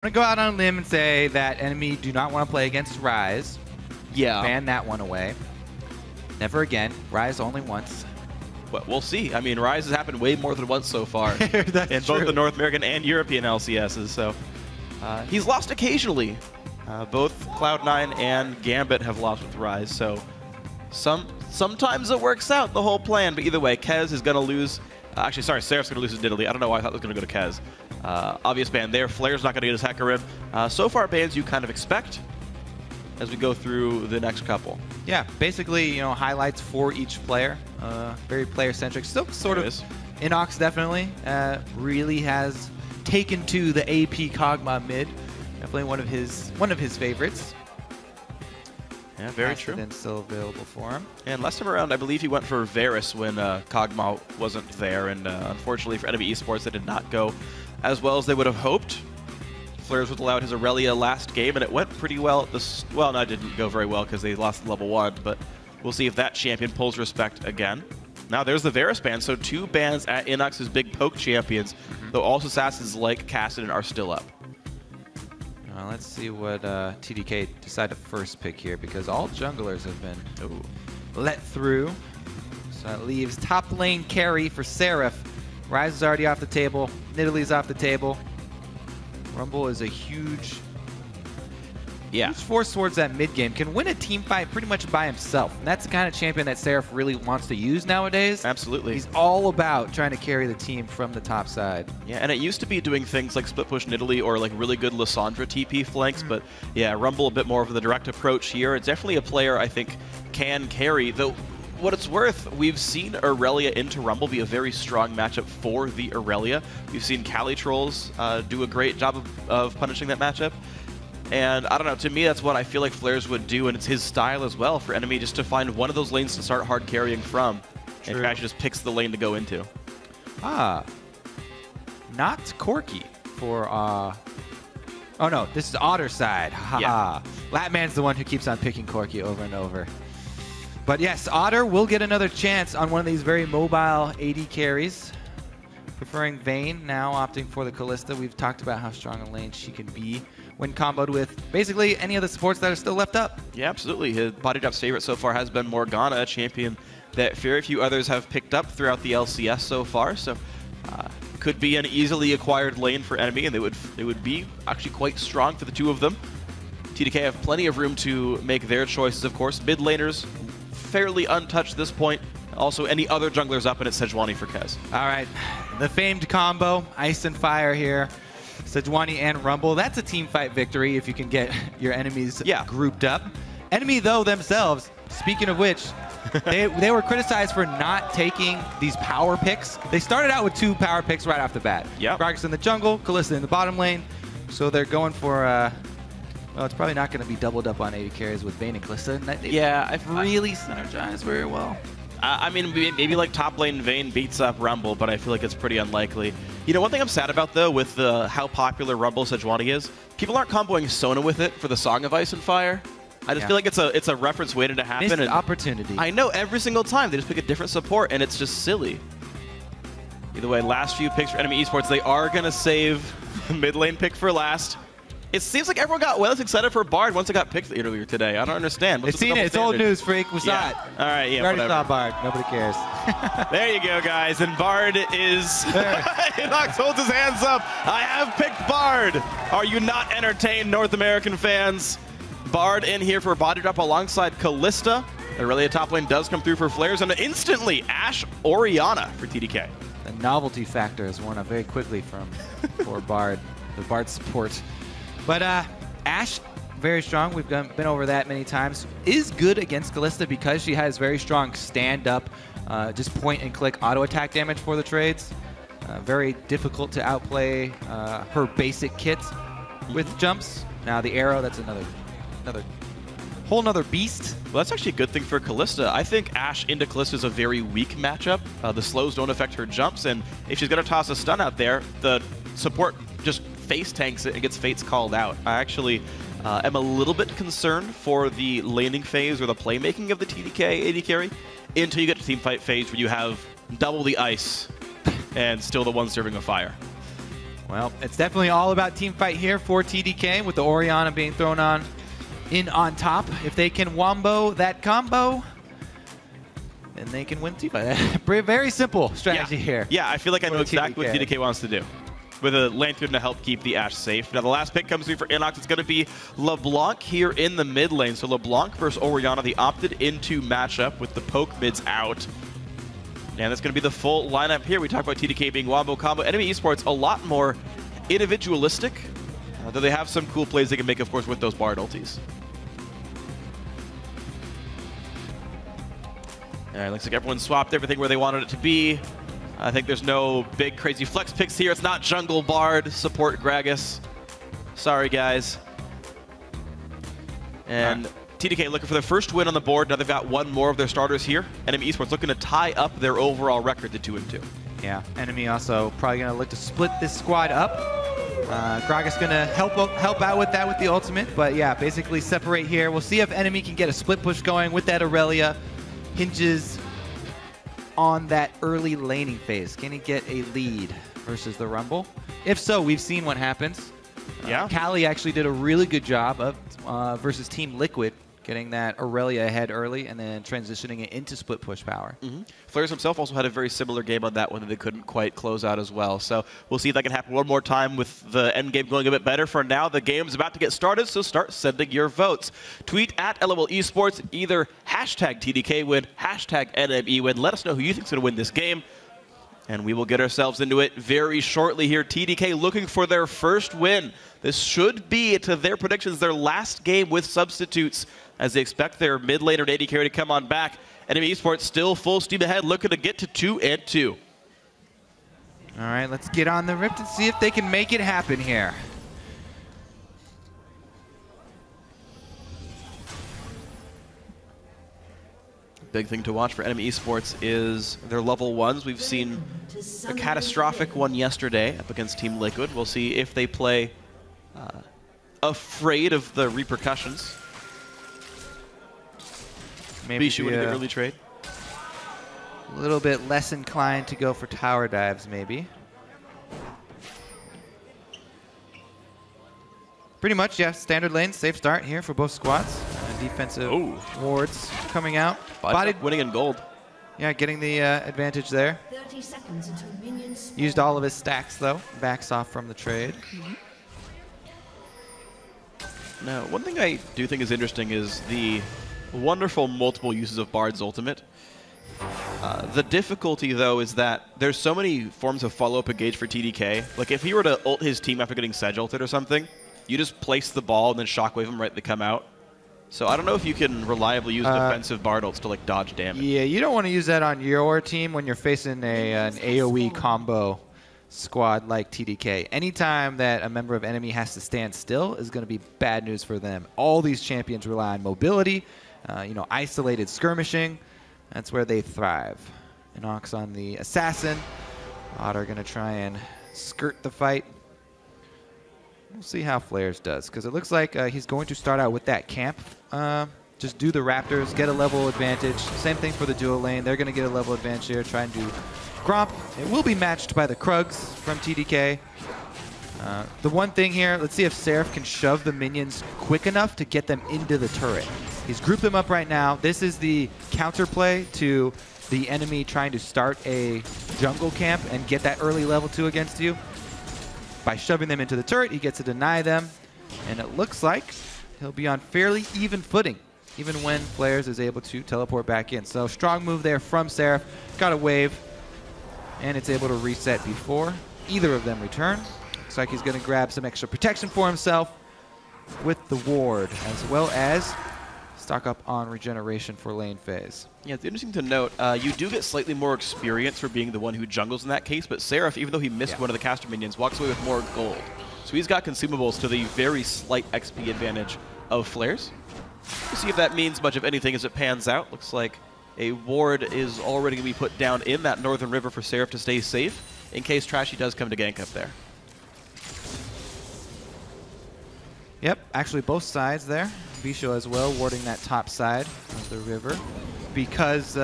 I'm going to go out on a limb and say that NME do not want to play against Rise. Yeah. Ban that one away. Never again. Rise only once. Well, we'll see. I mean, Rise has happened way more than once so far in both the North American and European LCSs. So he's lost occasionally. Both Cloud9 and Gambit have lost with Rise. So sometimes it works out, the whole plan. But either way, Kez is going to lose. Actually, sorry, Seraph's going to lose his Nidalee. I don't know why I thought it was going to go to Kez. Obvious ban there. Flaresz not going to get his Hecarim. So far, bans you kind of expect as we go through the next couple. Yeah, basically, you know, highlights for each player. Very player-centric. Still sort of innoX definitely really has taken to the AP Kog'Maw mid. Definitely one of his favorites. Yeah, very true. And still available for him. And last time around, I believe he went for Flaresz when Kog'Maw wasn't there, and unfortunately for NME eSports, that did not go as well as they would have hoped. Flaresz was allowed his Irelia last game, and it went pretty well. Well, no, it didn't go very well because they lost level 1, but we'll see if that champion pulls respect again. Now there's the Flaresz ban, so 2 bans at innoX's big poke champions, though also assassins like Kassadin are still up. Let's see what TDK decide to first pick here, because all junglers have been let through. So that leaves top lane carry for Seraph. Rise is already off the table. Nidalee's off the table. Rumble is a huge force towards that mid game. Can win a team fight pretty much by himself. And that's the kind of champion that Seraph really wants to use nowadays. Absolutely. He's all about trying to carry the team from the top side. Yeah, and it used to be doing things like split push Nidalee or like really good Lissandra TP flanks, but yeah, Rumble a bit more of the direct approach here. It's definitely a player I think can carry, though what it's worth, we've seen Irelia into Rumble be a very strong matchup for the Irelia. We've seen Cali Trolls do a great job of punishing that matchup. And I don't know, to me that's what I feel like Flaresz would do, and it's his style as well for NME, just to find one of those lanes to start hard carrying from. True. And actually just picks the lane to go into. Not Corki for oh no, this is Otter side. Yeah. Lattman's the one who keeps on picking Corki over and over. But yes, Otter will get another chance on one of these very mobile AD carries. Preferring Vayne, now opting for the Kalista. We've talked about how strong a lane she can be when comboed with basically any of the supports that are still left up. Yeah, absolutely. His Bodydrop's favorite so far has been Morgana, a champion that very few others have picked up throughout the LCS so far. So could be an easily acquired lane for NME, and they would be actually quite strong for the two of them. TDK have plenty of room to make their choices, of course. Mid laners fairly untouched at this point. Also, any other junglers up, and it's Sejuani for Kez. All right, the famed combo, Ice and Fire here. Sejuani and Rumble. That's a team fight victory if you can get your enemies grouped up. NME, though, themselves, speaking of which, they were criticized for not taking these power picks. They started out with 2 power picks right off the bat. Gragas in the jungle, Kalista in the bottom lane. So they're going for, well, it's probably not going to be doubled up on AD carries with Vayne and Kalista. I've really synergized very well. I mean, maybe like top lane Vayne beats up Rumble, but I feel like it's pretty unlikely. You know, one thing I'm sad about, though, with how popular Rumble Sejuani is, people aren't comboing Sona with it for the Song of Ice and Fire. I just feel like it's a reference waiting to happen. Missed opportunity. I know, every single time they just pick a different support, and it's just silly. Either way, last few picks for NME eSports, they are going to save the mid lane pick for last. It seems like everyone got well excited for Bard once it got picked earlier today. I don't understand. It's seen it. It's old news, Phreak. We saw it. All right, yeah, we already saw Bard. Nobody cares. There you go, guys. And Bard is... innoX holds his hands up. I have picked Bard. Are you not entertained, North American fans? Bard in here for Bodydrop alongside Kalista. The Irelia top lane does come through for Flaresz, and instantly Ashe Orianna for TDK. The novelty factor is worn up very quickly for Bard, the Bard support. But Ashe, very strong. We've been over that many times. Is good against Kalista because she has very strong stand-up, just point-and-click auto-attack damage for the trades. Very difficult to outplay her basic kit with jumps. Now the arrow, that's another whole nother beast. Well, that's actually a good thing for Kalista. I think Ashe into Kalista is a very weak matchup. The slows don't affect her jumps, and if she's going to toss a stun out there, the support just face tanks it and gets fates called out. I actually am a little bit concerned for the laning phase or the playmaking of the TDK AD carry until you get to team fight phase where you have double the ice and still the one serving of fire. Well, it's definitely all about team fight here for TDK with the Orianna being thrown on top. If they can wombo that combo, then they can win team fight. Very simple strategy here. Yeah, I feel like I know exactly what TDK wants to do, with a Lantern to help keep the Ashe safe. Now the last pick comes through for innoX. It's going to be LeBlanc here in the mid lane. So LeBlanc versus Orianna, the opted into matchup with the poke mids out. And that's going to be the full lineup here. We talked about TDK being wombo combo. NME eSports a lot more individualistic, though they have some cool plays they can make, of course, with those Bard ultis. All right, looks like everyone swapped everything where they wanted it to be. I think there's no big crazy flex picks here. It's not jungle Bard, support Gragas. Sorry, guys. And TDK looking for their first win on the board. Now they've got one more of their starters here. NME eSports looking to tie up their overall record to 2-2. Yeah, NME also probably going to look to split this squad up. Gragas going to help out with that with the ultimate. But yeah, basically separate here. We'll see if NME can get a split push going with that Irelia. Hinges on that early laning phase. Can he get a lead versus the Rumble? If so, we've seen what happens. Yeah. Kali actually did a really good job of versus Team Liquid, getting that Irelia ahead early and then transitioning it into split push power. Flaresz himself also had a very similar game on that one that they couldn't quite close out as well. So we'll see if that can happen one more time with the end game going a bit better. For now, the game's about to get started, so start sending your votes. Tweet at LOL Esports, either hashtag TDK win, hashtag NME win. Let us know who you think's going to win this game, and we will get ourselves into it very shortly here. TDK looking for their first win. This should be, to their predictions, their last game with substitutes, as they expect their mid laner and AD carry to come on back. NME eSports still full steam ahead, looking to get to 2-2. All right, let's get on the Rift and see if they can make it happen here. Big thing to watch for NME eSports is their level 1s. We've seen a catastrophic one yesterday up against Team Liquid. We'll see if they play afraid of the repercussions. Maybe Bischu with an early trade. A little bit less inclined to go for tower dives, maybe. Pretty much, yeah, standard lane, safe start here for both squads. Defensive wards coming out. Body winning in gold. Yeah, getting the advantage there. 30 seconds until minions. Used all of his stacks, though. Backs off from the trade. Now, one thing I do think is interesting is the wonderful multiple uses of Bard's ultimate. The difficulty, though, is that there's so many forms of follow-up engage for TDK. Like, if he were to ult his team after getting Sej ulted or something, you just place the ball and then shockwave them right they come out. So I don't know if you can reliably use defensive Bard ults to, like, dodge damage. Yeah, you don't want to use that on your team when you're facing an AoE combo squad like TDK. Anytime that a member of enemy has to stand still is going to be bad news for them. All these champions rely on mobility, isolated skirmishing. That's where they thrive. innoX on the assassin. Otter going to try and skirt the fight. We'll see how Flaresz does, because it looks like he's going to start out with that camp. Just do the Raptors, get a level advantage. Same thing for the dual lane. They're going to get a level advantage here, try and do Gromp. It will be matched by the Krugs from TDK. The one thing here, let's see if Seraph can shove the minions quick enough to get them into the turret. He's grouped them up right now. This is the counterplay to the enemy trying to start a jungle camp and get that early level 2 against you. By shoving them into the turret, he gets to deny them. And it looks like he'll be on fairly even footing, even when Flaresz is able to teleport back in. So strong move there from Seraph. Got a wave, and it's able to reset before either of them return. Looks like he's going to grab some extra protection for himself with the ward, as well as stock up on regeneration for lane phase. Yeah, it's interesting to note, you do get slightly more experience for being the one who jungles in that case, but Seraph, even though he missed one of the caster minions, walks away with more gold. So he's got consumables to the very slight XP advantage of Flaresz. We'll see if that means much of anything as it pans out. Looks like a ward is already going to be put down in that northern river for Seraph to stay safe, in case Trashy does come to gank up there. Yep, actually both sides there. Bischu as well, warding that top side of the river, because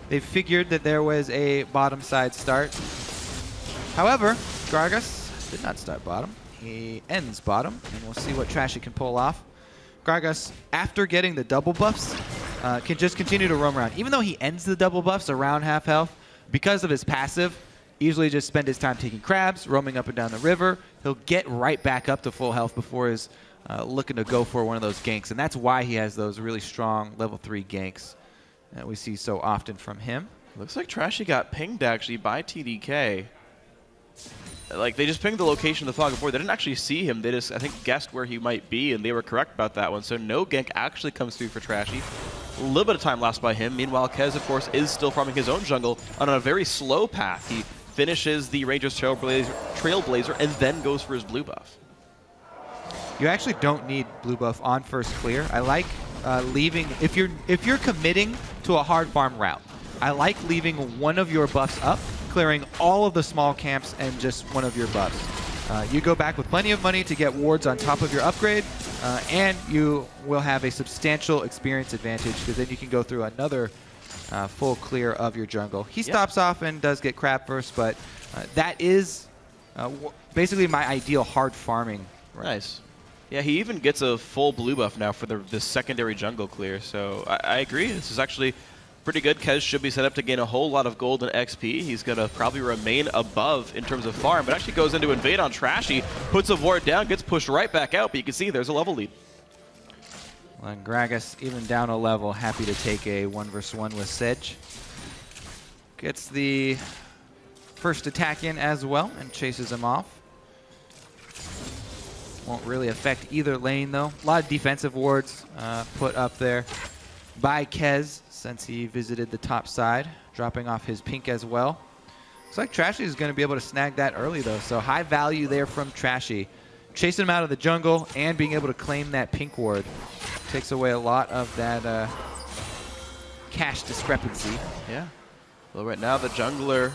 they figured that there was a bottom side start. However, Gragas did not start bottom. He ends bottom, and we'll see what Trashy can pull off. Gragas, after getting the double buffs, can just continue to roam around. Even though he ends the double buffs around half health, because of his passive, easily just spend his time taking crabs, roaming up and down the river. He'll get right back up to full health before he's looking to go for one of those ganks. And that's why he has those really strong level 3 ganks that we see so often from him. Looks like Trashy got pinged actually by TDK. Like, they just pinged the location of the fog before. They didn't actually see him. They just, I think, guessed where he might be, and they were correct about that one. So no gank actually comes through for Trashy. A little bit of time lost by him. Meanwhile, Kez, of course, is still farming his own jungle on a very slow path. He finishes the Ranger's Trailblazer and then goes for his blue buff. You actually don't need blue buff on first clear. I like leaving, if you're committing to a hard farm route, I like leaving one of your buffs up, clearing all of the small camps and just one of your buffs. You go back with plenty of money to get wards on top of your upgrade, and you will have a substantial experience advantage because then you can go through another full clear of your jungle. He stops off and does get crab first, but that is basically my ideal hard farming. Nice. Yeah, he even gets a full blue buff now for the secondary jungle clear, so I agree. This is actually pretty good. Kez should be set up to gain a whole lot of gold and XP. He's going to probably remain above in terms of farm, but actually goes into invade on Trashy, puts a ward down, gets pushed right back out, but you can see there's a level lead. Well, and Gragas, even down a level, happy to take a 1v1 with Sej. Gets the first attack in as well and chases him off. Won't really affect either lane, though. A lot of defensive wards put up there by Kez since he visited the top side, dropping off his pink as well. Looks like Trashy is going to be able to snag that early, though, so high value there from Trashy. Chasing him out of the jungle and being able to claim that pink ward takes away a lot of that cash discrepancy. Yeah. Well, right now the jungler,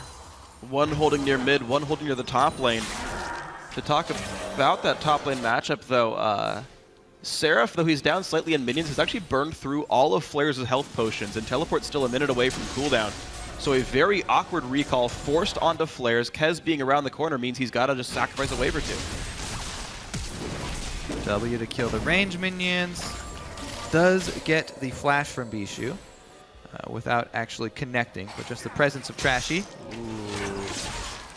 one holding near mid, one holding near the top lane. To talk about that top lane matchup, though, Seraph, though he's down slightly in minions, has actually burned through all of Flaresz' health potions, and Teleport's still a minute away from cooldown. So a very awkward recall forced onto Flaresz. Kez being around the corner means he's got to just sacrifice a wave or two. W to kill the range minions. Does get the flash from Bischu without actually connecting, but just the presence of Trashy. Ooh.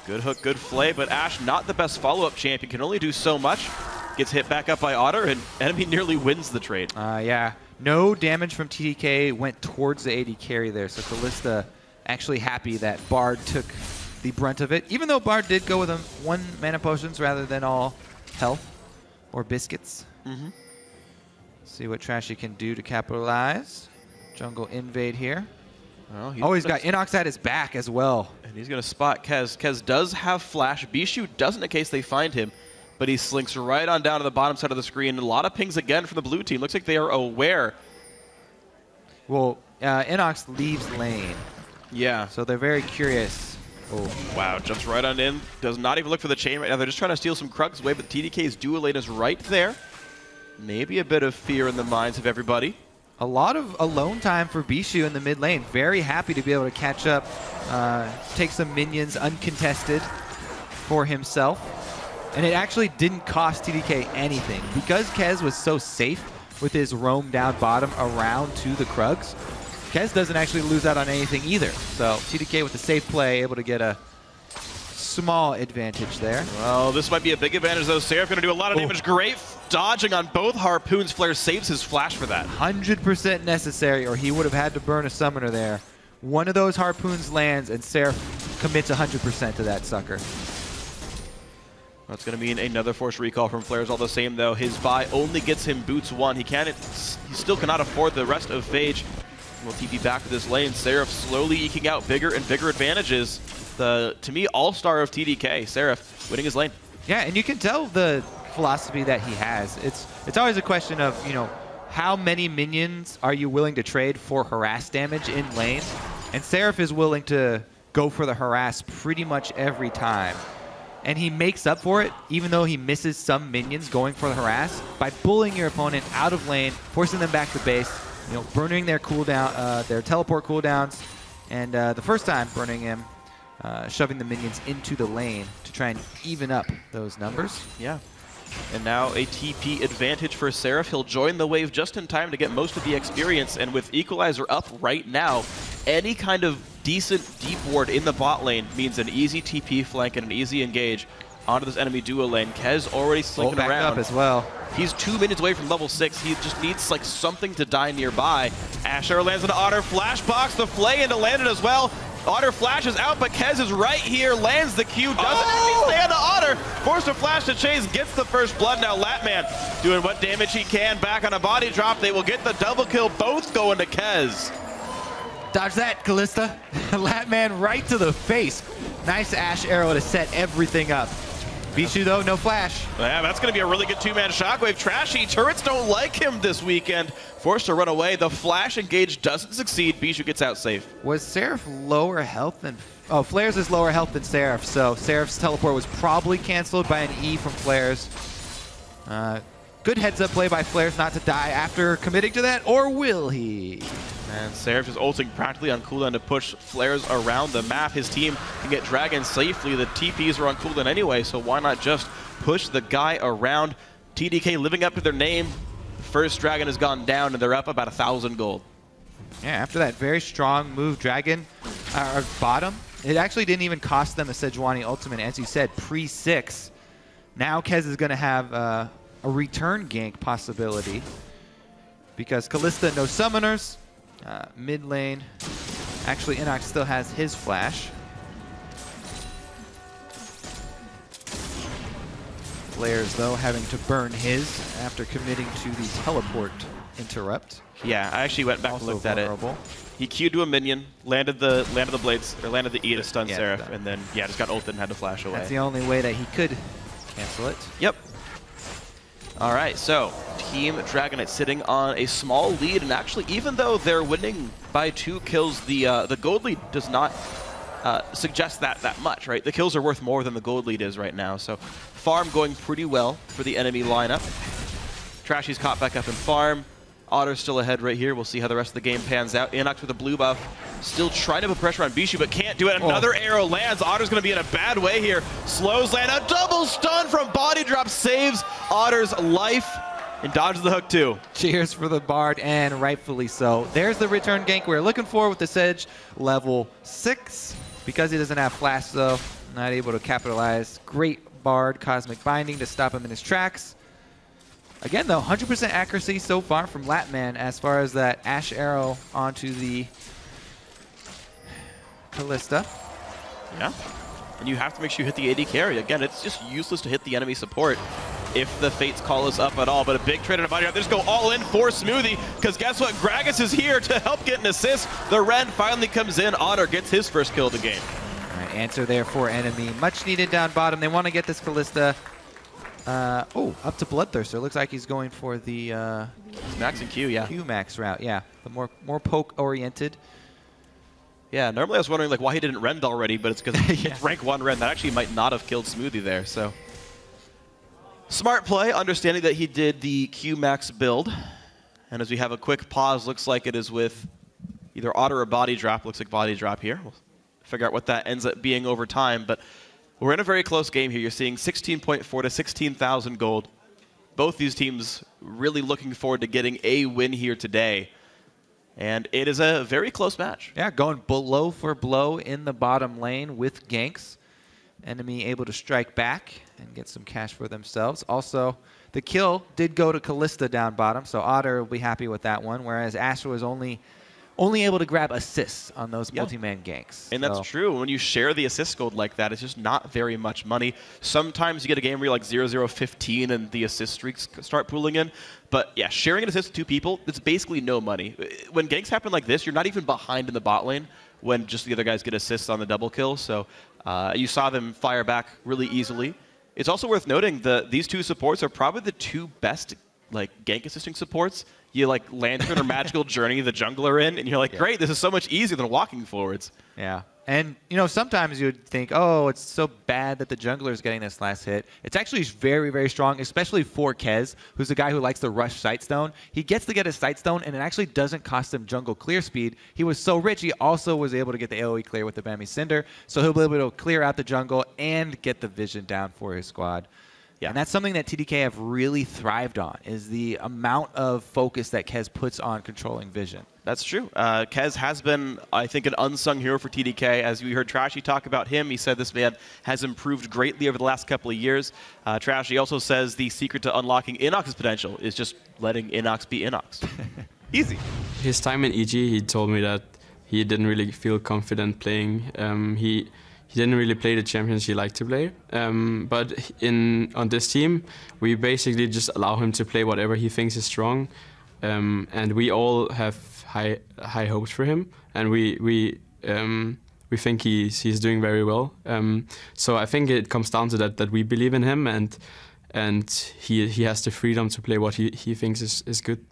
Good hook, good flay, but Ashe, not the best follow-up champion, can only do so much. Gets hit back up by Otter, and enemy nearly wins the trade. Yeah, no damage from TDK went towards the AD carry there, so Kalista actually happy that Bard took the brunt of it, even though Bard did go with him 1 mana potions rather than all health or biscuits. See what Trashy can do to capitalize. Jungle invade here. Well, he's got innoX at his back as well. And he's going to spot Kez. Kez does have flash. Bischu doesn't in case they find him, but he slinks right on down to the bottom side of the screen. A lot of pings again from the blue team. Looks like they are aware. Well, innoX leaves lane. Yeah. So they're very curious. Oh. Wow, jumps right on in. Does not even look for the chain right now. They're just trying to steal some Krugs away, but TDK's dual lane is right there. Maybe a bit of fear in the minds of everybody. A lot of alone time for Bischu in the mid lane. Very happy to be able to catch up, take some minions uncontested for himself. And it actually didn't cost TDK anything. Because Kez was so safe with his roam down bottom around to the Krugs, Kez doesn't actually lose out on anything either. So TDK with the safe play, able to get a small advantage there. Well, this might be a big advantage though. Seraph going to do a lot of damage. Great dodging on both harpoons. Flaresz saves his flash for that. 100% necessary, or he would have had to burn a summoner there. One of those harpoons lands, and Seraph commits 100% to that sucker. That's going to mean another forced recall from Flaresz. All the same, though, his buy only gets him boots 1. He still cannot afford the rest of Phage. We'll TP back to this lane. Seraph slowly eking out bigger and bigger advantages. The, to me, all-star of TDK, Seraph, winning his lane. Yeah, and you can tell the philosophy that he has. It's always a question of, you know, how many minions are you willing to trade for harass damage in lane? And Seraph is willing to go for the harass pretty much every time. And he makes up for it, even though he misses some minions going for the harass, by bullying your opponent out of lane, forcing them back to base, you know, burning their cooldown, their teleport cooldowns, and the first time burning him shoving the minions into the lane to try and even up those numbers. Yeah. And now a TP advantage for Seraph. He'll join the wave just in time to get most of the experience, and with Equalizer up right now, any kind of decent deep ward in the bot lane means an easy TP flank and an easy engage onto this enemy duo lane. Kez already slinking back around. Up as well. He's 2 minions away from level 6. He just needs like something to die nearby. Ashe lands into Otter. Flashbox, the Flay into landed as well. Otter flashes out, but Kez is right here, lands the Q, doesn't stay on to Otter. Forced to flash to chase, gets the first blood. Now Lattman doing what damage he can. Back on a body drop. They will get the double kill, both going to Kez. Dodge that, Kalista. Lattman right to the face. Nice Ashe arrow to set everything up. Bischu though, no flash. Yeah, that's going to be a really good two-man shockwave. Trashy, turrets don't like him this weekend. Forced to run away. The flash engage doesn't succeed. Bischu gets out safe. Was Seraph lower health than... Oh, Flaresz is lower health than Seraph, so Seraph's teleport was probably canceled by an E from Flaresz. Good heads-up play by Flaresz not to die after committing to that, or will he? And Seraph is ulting practically on cooldown to push Flaresz around the map. His team can get Dragon safely. The TPs are on cooldown anyway, so why not just push the guy around? TDK living up to their name. The first Dragon has gone down, and they're up about 1,000 gold. Yeah, after that very strong move, Dragon, bottom, it actually didn't even cost them a Sejuani ultimate, as you said, pre-6. Now Kez is going to have a return gank possibility because Kalista, no summoners. Mid lane, actually innoX still has his flash. Flaresz though having to burn his after committing to the teleport interrupt. Yeah, I actually went back and looked at it. He Q'd to a minion, landed the blades, or landed the E to stun Seraph, and then just got ulted and had to flash away. That's the only way that he could cancel it. Yep. All right, so Team Dragonite sitting on a small lead, and actually, even though they're winning by 2 kills, the gold lead does not suggest that much, right? The kills are worth more than the gold lead is right now, so farm going pretty well for the enemy lineup. Trashy's caught back up in farm. Otter's still ahead right here. We'll see how the rest of the game pans out. innoX with a blue buff, still trying to put pressure on Bischu, but can't do it. Another arrow lands. Otter's going to be in a bad way here. Slows land. A double stun from Bodydrop saves Otter's life and dodges the hook too. Cheers for the Bard, and rightfully so. There's the return gank we're looking for with the Sedge, level 6. Because he doesn't have flash though, not able to capitalize. Great Bard Cosmic Binding to stop him in his tracks. Again though, 100% accuracy so far from Lattman as far as that Ashe arrow onto the Kalista. Yeah, and you have to make sure you hit the AD carry. Again, it's just useless to hit the enemy support if the Fates call us up at all. But a big trade on a body drop. They just go all in for Smoothie, because guess what? Gragas is here to help get an assist. The Ren finally comes in. Otter gets his first kill of the game. All right, answer there for enemy. Much needed down bottom. They want to get this Kalista. Up to Bloodthirster. Looks like he's going for the Max and Q, yeah. Q max route, yeah. The more poke oriented. Yeah, normally I was wondering like why he didn't rend already, but it's because it's rank 1 rend. That actually might not have killed Smoothie there, so. Smart play, understanding that he did the Q max build. And as we have a quick pause, looks like it is with either Otter or Bodydrop. Looks like Bodydrop here. We'll figure out what that ends up being over time, but we're in a very close game here. You're seeing 16.4 to 16,000 gold. Both these teams really looking forward to getting a win here today. And it is a very close match. Yeah, going blow for blow in the bottom lane with ganks. Enemy able to strike back and get some cash for themselves. Also, the kill did go to Kalista down bottom, so Otter will be happy with that one, whereas Ashe was only able to grab assists on those multi-man ganks. And that's true. When you share the assist gold like that, it's just not very much money. Sometimes you get a game where you're like 0-0-15 and the assist streaks start pooling in. But yeah, sharing an assist with 2 people, it's basically no money. When ganks happen like this, you're not even behind in the bot lane when just the other guys get assists on the double kill. So you saw them fire back really easily. It's also worth noting that these 2 supports are probably the 2 best like gank assisting supports. You like Lantern or Magical Journey the jungler in, and you're like, great, this is so much easier than walking forwards. Yeah. And, you know, sometimes you would think, oh, it's so bad that the jungler is getting this last hit. It's actually very, very strong, especially for Kez, who's a guy who likes to rush Sightstone. He gets to get a Sightstone, and it actually doesn't cost him jungle clear speed. He was so rich, he also was able to get the AoE clear with the Bambi Cinder, so he'll be able to clear out the jungle and get the vision down for his squad. Yeah. And that's something that TDK have really thrived on, is the amount of focus that Kez puts on controlling vision. That's true. Kez has been, I think, an unsung hero for TDK. As we heard Trashy talk about him, he said this man has improved greatly over the last couple of years. Trashy also says the secret to unlocking innoX's potential is just letting innoX be innoX. Easy. His time in EG, he told me that he didn't really feel confident playing. He didn't really play the champions he liked to play. But on this team, we basically just allow him to play whatever he thinks is strong. And we all have high hopes for him, and we think he's doing very well. So I think it comes down to that we believe in him, and he has the freedom to play what he thinks is good.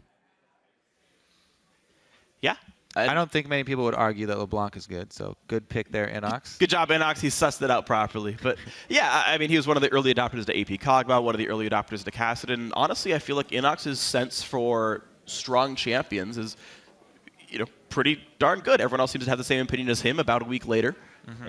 Yeah. I don't think many people would argue that LeBlanc is good, so good pick there, innoX. Good job, innoX. He sussed it out properly. But yeah, I mean, he was one of the early adopters to AP Kog'Maw, one of the early adopters to Kassadin. Honestly, I feel like innoX's sense for strong champions is, you know, pretty darn good. Everyone else seems to have the same opinion as him about a week later.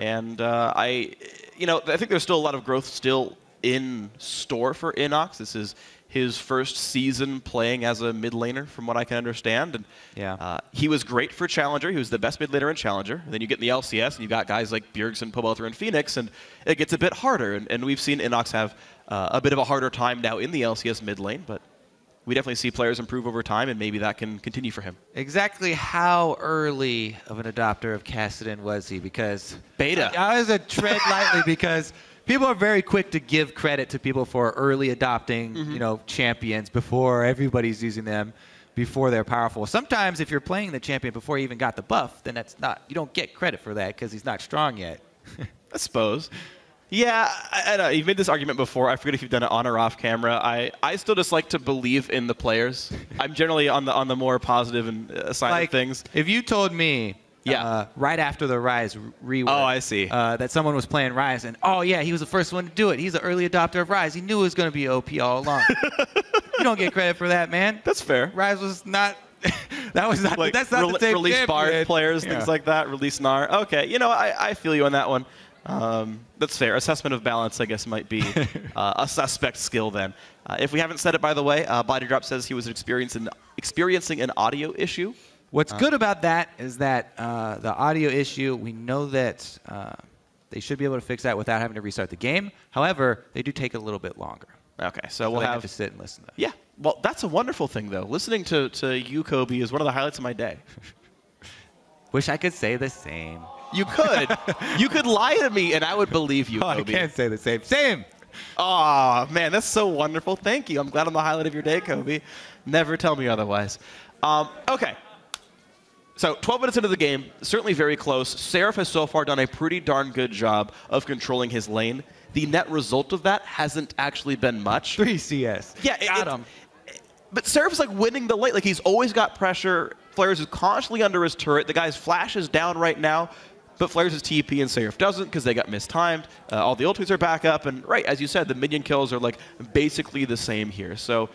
And I think there's still a lot of growth still in store for innoX. This is his first season playing as a mid laner, from what I can understand. And yeah, he was great for Challenger. He was the best mid laner in Challenger. And then you get in the LCS, and you've got guys like Bjergsen, Pobelter, and Phoenix, and it gets a bit harder. And we've seen innoX have a bit of a harder time now in the LCS mid lane, but we definitely see players improve over time, and maybe that can continue for him. Exactly how early of an adopter of Kassadin was he? Because beta. I was a tread lightly because people are very quick to give credit to people for early adopting, you know, champions before everybody's using them, before they're powerful. Sometimes if you're playing the champion before he even got the buff, then you don't get credit for that because he's not strong yet. I suppose. Yeah, I know. You've made this argument before. I forget if you've done it on or off camera. I still just like to believe in the players. I'm generally on the more positive side of things. If you told me, right after the Rise rework, I see, that someone was playing Rise, and oh yeah, he was the first one to do it. He's an early adopter of Rise. He knew it was going to be OP all along. You don't get credit for that, man. That's fair. Rise was not. That was not. Like that's not the same release bar players, things like that. Release Gnar. Okay, you know, I feel you on that one. That's fair. Assessment of balance, I guess, might be a suspect skill then. If we haven't said it, by the way, Bodydrop says he was experiencing an audio issue. What's good about that is that the audio issue, we know that they should be able to fix that without having to restart the game. However, they do take a little bit longer. Okay, so we'll have to sit and listen to that. Yeah, well, that's a wonderful thing, though. Listening to you, Kobe, is one of the highlights of my day. Wish I could say the same. You could. You could lie to me, and I would believe you, Kobe. I can't say the same. Same. Oh, man, that's so wonderful. Thank you. I'm glad I'm the highlight of your day, Kobe. Never tell me otherwise. Okay. So 12 minutes into the game, certainly very close. Seraph has so far done a pretty darn good job of controlling his lane. The net result of that hasn't actually been much. 3 CS. Yeah, got him. But Seraph's like winning the lane. Like, he's always got pressure. Flaresz is constantly under his turret. The guy's flash is down right now. But Flaresz is TP and Seraph doesn't because they got mistimed. All the ultis are back up. And right, as you said, the minion kills are like basically the same here. So,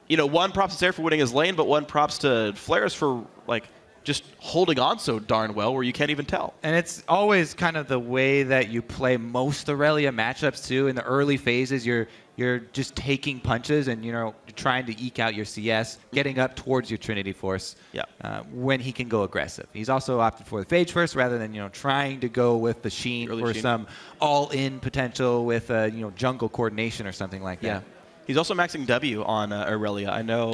you know, one props to Seraph for winning his lane, but one props to Flaresz for like just holding on so darn well where you can't even tell. And it's always kind of the way that you play most Irelia matchups too. In the early phases, you're just taking punches and, you know, trying to eke out your CS, getting up towards your Trinity Force when he can go aggressive. He's also opted for the Phage first rather than, you know, trying to go with the Sheen for some all-in potential with, you know, jungle coordination or something like that. Yeah. He's also maxing W on Irelia. I know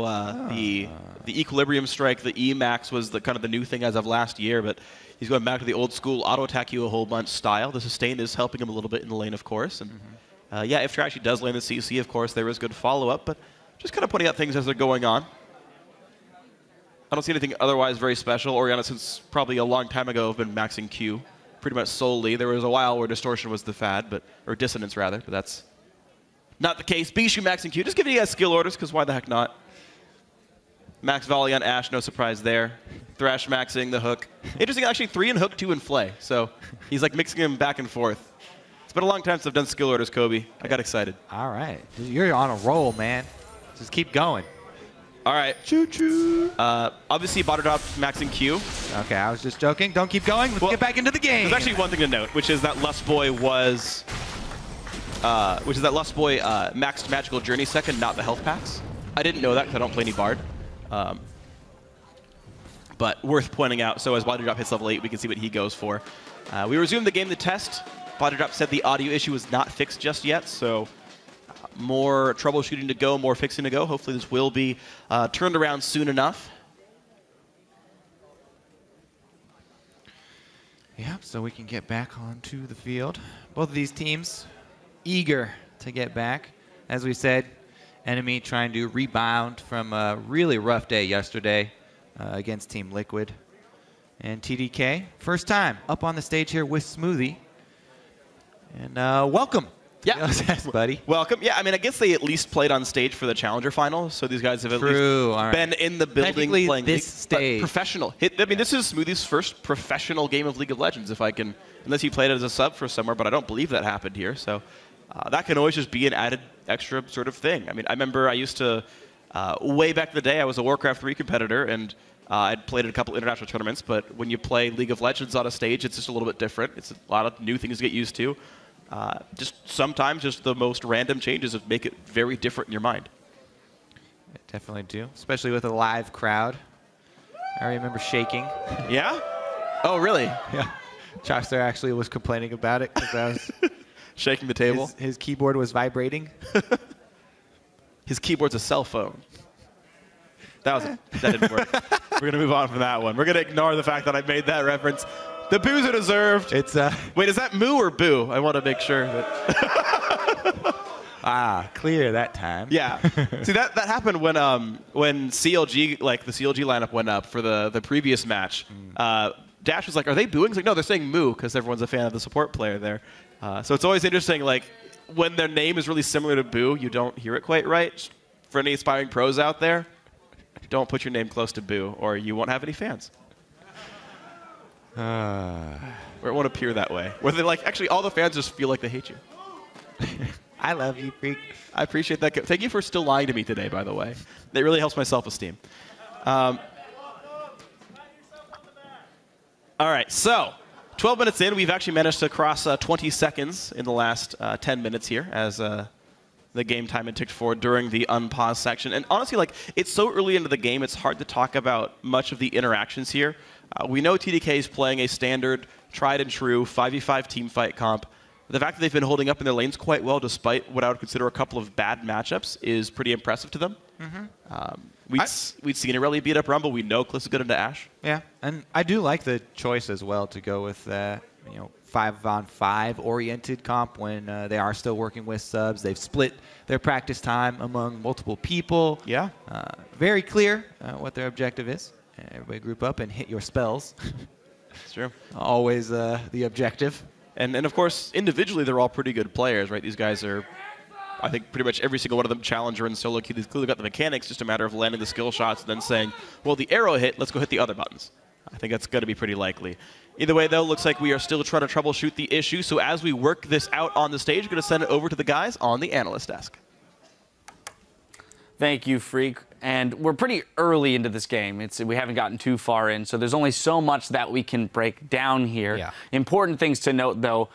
the Equilibrium Strike, the E-Max was the kind of the new thing as of last year, but he's going back to the old school auto-attack you a whole bunch style. The sustain is helping him a little bit in the lane, of course. And yeah, if Trashy does lane the CC, of course, there is good follow-up, but just kind of pointing out things as they're going on. I don't see anything otherwise very special. Orianna, since probably a long time ago, have been maxing Q pretty much solely. There was a while where Distortion was the fad, or Dissonance rather, but that's not the case. Bischu maxing Q. Just giving you guys skill orders, because why the heck not? Max volley on Ashe, no surprise there. Thresh maxing the hook. Interesting, actually 3 in hook, 2 in flay. So he's like mixing them back and forth. It's been a long time since I've done skill orders, Kobe. I got excited. All right. You're on a roll, man. Just keep going. All right. Choo-choo. Obviously, Bodydrop maxing Q. Okay, I was just joking. Don't keep going. Let's get back into the game. There's actually one thing to note, which is that Lustboy was... maxed Magical Journey second, not the health packs. I didn't know that because I don't play any Bard. But worth pointing out, so as Bodydrop hits level 8, we can see what he goes for. We resumed the game to test. Bodydrop said the audio issue was not fixed just yet, so more troubleshooting to go, more fixing to go. Hopefully this will be turned around soon enough. Yep, so we can get back onto the field. Both of these teams eager to get back. As we said, NME trying to rebound from a really rough day yesterday against Team Liquid. And TDK, first time up on the stage here with Smoothie. And welcome. Yeah, LCS, buddy. Welcome. Yeah, I mean, I guess they at least played on stage for the Challenger final, so these guys have at least been in the building playing this stage. Professional. I mean, this is Smoothie's first professional game of League of Legends, if I can, unless he played it as a sub for somewhere, but I don't believe that happened here. So that can always just be an added extra sort of thing. I mean, I remember I used to, way back in the day, I was a Warcraft 3 competitor, and I'd played in a couple international tournaments, but when you play League of Legends on a stage, it's just a little bit different. It's a lot of new things to get used to. Just sometimes just the most random changes that make it very different in your mind. I definitely do, especially with a live crowd. I remember shaking. Yeah? Oh, really? Yeah. Josh there actually was complaining about it because I was shaking the table. His keyboard was vibrating. His keyboard's a cell phone. That didn't work. We're going to move on from that one. We're going to ignore the fact that I made that reference. The boos are deserved. It's wait, is that moo or boo? I want to make sure that clear that time. Yeah. See, that happened when CLG, like the CLG lineup went up for the previous match. Dash was like, "Are they booing?" He's like, "No, they're saying moo because everyone's a fan of the support player there." So it's always interesting, like when their name is really similar to boo, you don't hear it quite right. Just for any aspiring pros out there, don't put your name close to boo, or you won't have any fans. Or it won't appear that way. Where they like, actually, all the fans just feel like they hate you. I love you, Phreak. I appreciate that. Thank you for still lying to me today, by the way. That really helps my self-esteem. All right, so 12 minutes in, we've actually managed to cross 20 seconds in the last 10 minutes here as the game time had ticked forward during the unpaused section. And honestly, like, it's so early into the game, it's hard to talk about much of the interactions here. We know TDK is playing a standard, tried and true 5v5 teamfight comp. The fact that they've been holding up in their lanes quite well despite what I would consider a couple of bad matchups is pretty impressive to them. We'd seen Irelia beat up Rumble. We know Kalista's good into Ashe. Yeah, and I do like the choice as well to go with 5-on-5 oriented comp when they are still working with subs. They've split their practice time among multiple people. Yeah. Very clear what their objective is. Everybody group up and hit your spells. That's true. Always the objective. And of course, individually, they're all pretty good players, right? These guys are, I think, pretty much every single one of them challenger and solo queue. They've clearly got the mechanics, just a matter of landing the skill shots and then saying, well, the arrow hit, let's go hit the other buttons. I think that's going to be pretty likely. Either way, though, looks like we are still trying to troubleshoot the issue. So as we work this out on the stage, we're going to send it over to the guys on the analyst desk. Thank you, Phreak. And we're pretty early into this game. We haven't gotten too far in, so there's only so much that we can break down here. Yeah. Important things to note, though,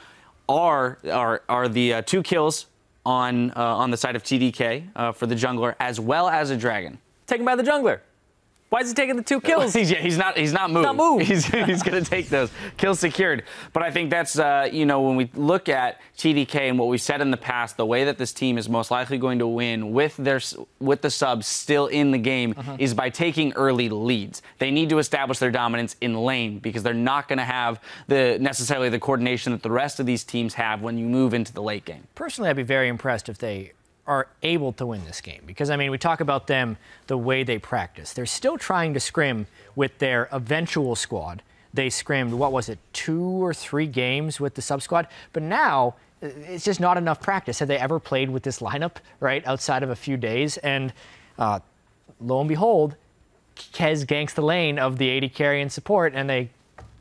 are the 2 kills on the side of TDK for the jungler, as well as a dragon. Taken by the jungler. Why is he taking the 2 kills? He's not moved. He's going to take those. Kills secured. But I think that's, when we look at TDK and what we've said in the past, the way that this team is most likely going to win with the subs still in the game is by taking early leads. They need to establish their dominance in lane because they're not going to have necessarily the coordination that the rest of these teams have when you move into the late game. Personally, I'd be very impressed if they are able to win this game because, I mean, we talk about them, the way they practice. They're still trying to scrim with their eventual squad. They scrimmed, what was it, 2 or 3 games with the sub-squad? But now, it's just not enough practice. Have they ever played with this lineup, right, outside of a few days? And lo and behold, Kez ganks the lane of the AD carry and support, and they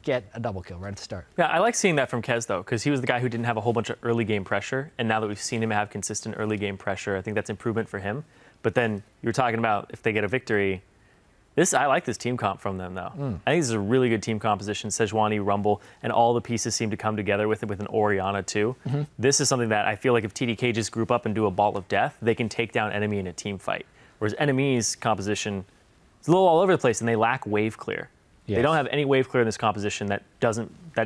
get a double kill right at the start. Yeah, I like seeing that from Kez, though, because he was the guy who didn't have a whole bunch of early game pressure, and now that we've seen him have consistent early game pressure, I think that's improvement for him. But then you were talking about if they get a victory. I like this team comp from them, though. I think this is a really good team composition. Sejuani, Rumble, and all the pieces seem to come together with it, with an Orianna, too. This is something that I feel like if TDK just group up and do a ball of death, they can take down enemy in a team fight. Whereas enemy's composition is a little all over the place, and they lack wave clear. Yes. They don't have any wave clear in this composition that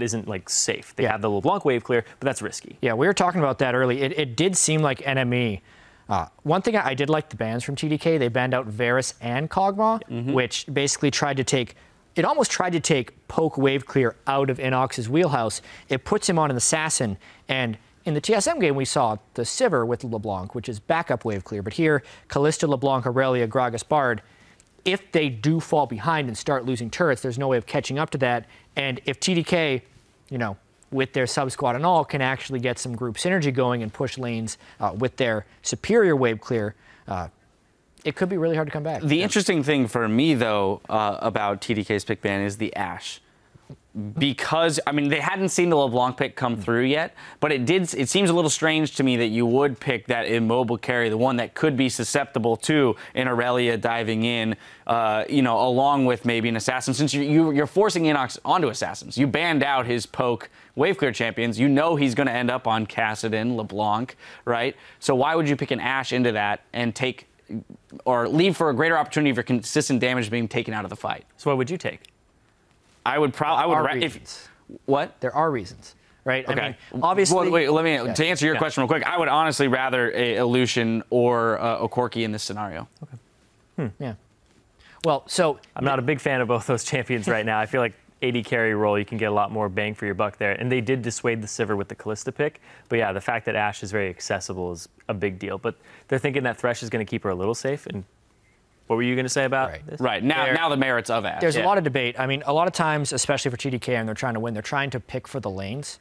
isn't like safe. They have the LeBlanc wave clear, but that's risky. Yeah, we were talking about that early. It did seem like NME. One thing I did like the bans from TDK. They banned out Flaresz and Kog'Maw, which basically almost tried to take poke wave clear out of innoX's wheelhouse. It puts him on an assassin, and in the TSM game we saw the Sivir with LeBlanc, which is backup wave clear. But here, Kalista, LeBlanc, Irelia, Gragas, Bard. If they do fall behind and start losing turrets, there's no way of catching up to that. And if TDK, with their sub-squad and all, can actually get some group synergy going and push lanes with their superior wave clear, it could be really hard to come back. The interesting thing for me, though, about TDK's pick ban is the Ashe. Because, I mean, they hadn't seen the LeBlanc pick come through yet, but it seems a little strange to me that you would pick that immobile carry, the one that could be susceptible to an Irelia diving in, along with maybe an assassin, since you're forcing innoX onto assassins. You banned out his poke wave clear champions. You know he's going to end up on Kassadin, LeBlanc, right? So why would you pick an Ashe into that and leave for a greater opportunity for consistent damage being taken out of the fight? So what would you take? I would what? There are reasons, right? Okay. I mean, obviously. Well, wait, to answer your question real quick, I would honestly rather a Lucian or a Corki in this scenario. Okay. Yeah. Well, so I'm not a big fan of both those champions right now. I feel like AD carry role, you can get a lot more bang for your buck there. And they did dissuade the Sivir with the Kalista pick. But yeah, the fact that Ashe is very accessible is a big deal. But they're thinking that Thresh is going to keep her a little safe. And what were you going to say about this? Right. Now the merits of Ashe. There's a lot of debate. I mean, a lot of times, especially for TDK, and they're trying to win, they're trying to pick for the lanes.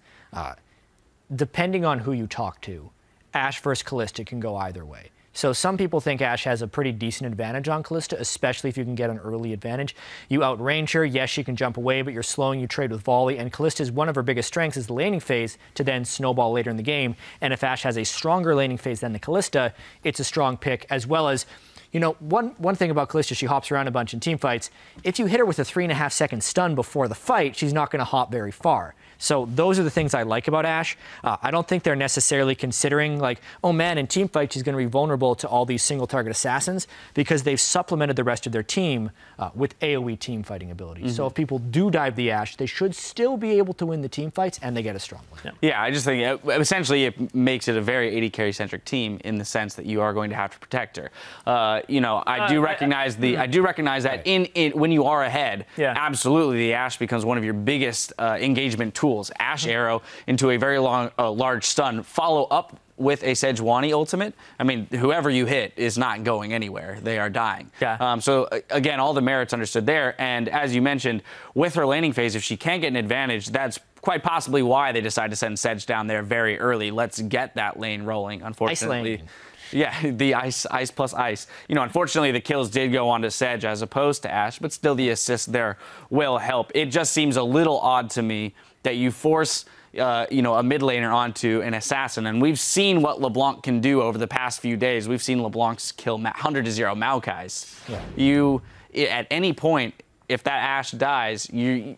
Depending on who you talk to, Ashe versus Kalista can go either way. So some people think Ashe has a pretty decent advantage on Kalista, especially if you can get an early advantage. You outrange her. Yes, she can jump away, but you're slowing, you trade with volley. And Kalista's one of her biggest strengths is the laning phase to then snowball later in the game. And if Ashe has a stronger laning phase than the Kalista, it's a strong pick, as well as one thing about Kalista, she hops around a bunch in team fights. If you hit her with a 3.5-second stun before the fight, she's not going to hop very far. So those are the things I like about Ashe. I don't think they're necessarily considering like, oh man, in team fight she's going to be vulnerable to all these single target assassins, because they've supplemented the rest of their team with AoE team fighting abilities. So if people do dive the Ashe, they should still be able to win the team fights, and they get a strong one. Yeah, I just think essentially it makes it a very AD carry centric team in the sense that you are going to have to protect her. I do recognize that when you are ahead, absolutely the Ashe becomes one of your biggest engagement tools. Ashe arrow into a very large stun, follow up with a Sejuani ultimate. I mean, whoever you hit is not going anywhere. They are dying. Yeah. So again, all the merits understood there. And as you mentioned, with her laning phase, if she can't get an advantage, that's quite possibly why they decided to send Sej down there very early. Let's get that lane rolling. Unfortunately. Yeah, the ice plus ice. Unfortunately, the kills did go on to Sej as opposed to Ashe, but still the assist there will help. It just seems a little odd to me that you force, a mid laner onto an assassin. And we've seen what LeBlanc can do over the past few days. We've seen LeBlanc's kill 100-0 Maokais. Yeah. At any point, if that Ashe dies, you're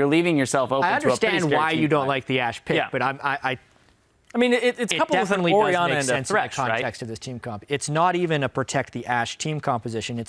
leaving yourself open to a pretty scary team. I understand why you don't like the Ashe pick, but I mean, it's coupled with an Orianna and a Thresh, in the context of this team comp. It's not even a protect the Ashe team composition.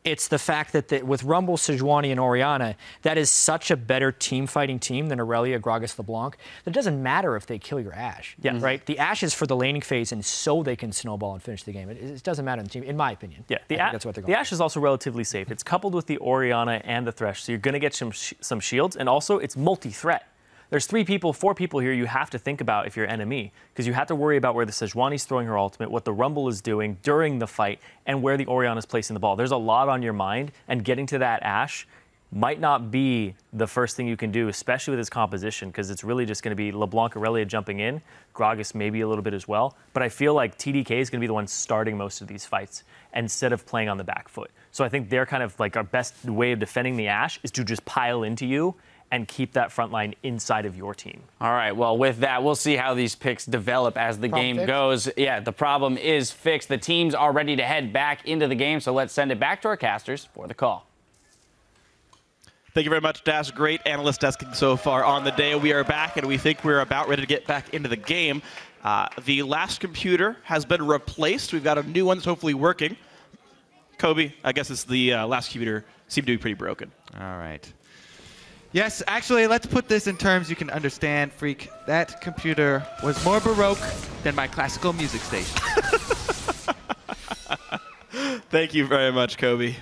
It's the fact that with Rumble, Sejuani, and Orianna, that is such a better team fighting team than Irelia, Gragas, LeBlanc. That it doesn't matter if they kill your Ashe. Right? The Ashe is for the laning phase, and so they can snowball and finish the game. It doesn't matter in the team, in my opinion. Yeah, that's what they're going. The Ashe is also relatively safe. It's coupled with the Orianna and the Thresh, so you're going to get some shields, and also it's multi-threat. There's 4 people here you have to think about if you're NME, because you have to worry about where the Sejuani's throwing her ultimate, what the Rumble is doing during the fight, and where the Orianna's placing the ball. There's a lot on your mind, and getting to that Ashe might not be the first thing you can do, especially with his composition, because it's really just going to be LeBlanc, Irelia jumping in, Gragas maybe a little bit as well. But I feel like TDK is going to be the one starting most of these fights instead of playing on the back foot. So I think they're kind of like our best way of defending the Ashe is to just pile into you and keep that front line inside of your team. All right, well, with that, we'll see how these picks develop as the game goes. Yeah, the problem is fixed. The teams are ready to head back into the game, so let's send it back to our casters for the call. Thank you very much, Dash. Great analyst desking so far on the day. We are back, and we think we're about ready to get back into the game. The last computer has been replaced. We've got a new one that's hopefully working. Kobe, I guess it's the last computer seemed to be pretty broken. All right. Yes, actually, let's put this in terms you can understand, Phreak. That computer was more Baroque than my classical music station. Thank you very much, Kobe.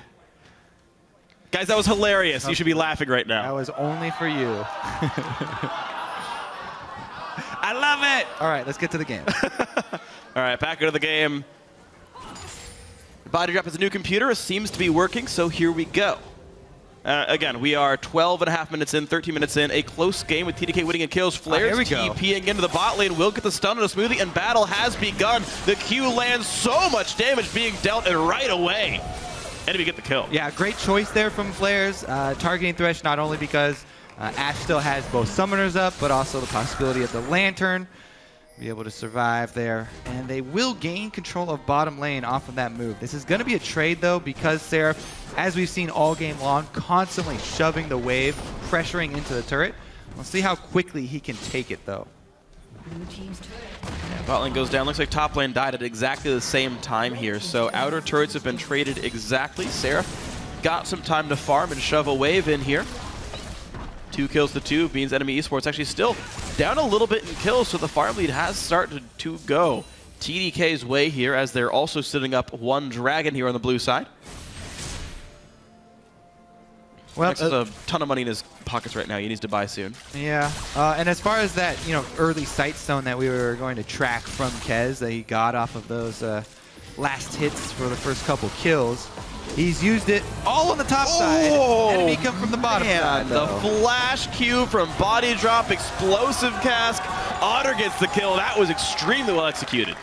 Guys, that was hilarious. You should be laughing right now. That was only for you. I love it. All right, let's get to the game. All right, back into the game. Bodydrop has a new computer. It seems to be working, so here we go. Again, we are 12.5 minutes in, 13 minutes in. A close game with TDK winning in kills. Flaresz TPing into the bot lane. Will get the stun on a Smoothie, and battle has begun. The Q lands so much damage being dealt, and right away, enemy get the kill. Yeah, great choice there from Flaresz, targeting Thresh not only because Ashe still has both summoners up, but also the possibility of the Lantern. Be able to survive there, and they will gain control of bottom lane off of that move. This is going to be a trade, though, because Seraph, as we've seen all game long, constantly shoving the wave, pressuring into the turret. We'll see how quickly he can take it, though. Yeah, bot lane goes down. Looks like top lane died at exactly the same time here, so outer turrets have been traded exactly. Seraph got some time to farm and shove a wave in here. 2 kills to 2 means NME eSports actually still down a little bit in kills, so the farm lead has started to go TDK's way here, as they're also sitting up 1 dragon here on the blue side. Well, Next has a ton of money in his pockets right now. He needs to buy soon. Yeah, and as far as that, early sight stone that we were going to track from Kez that he got off of those last hits for the first couple kills, he's used it all on the top side. Enemy come from the bottom side, the flash Q from Bodydrop, explosive cask. Otter gets the kill. That was extremely well executed.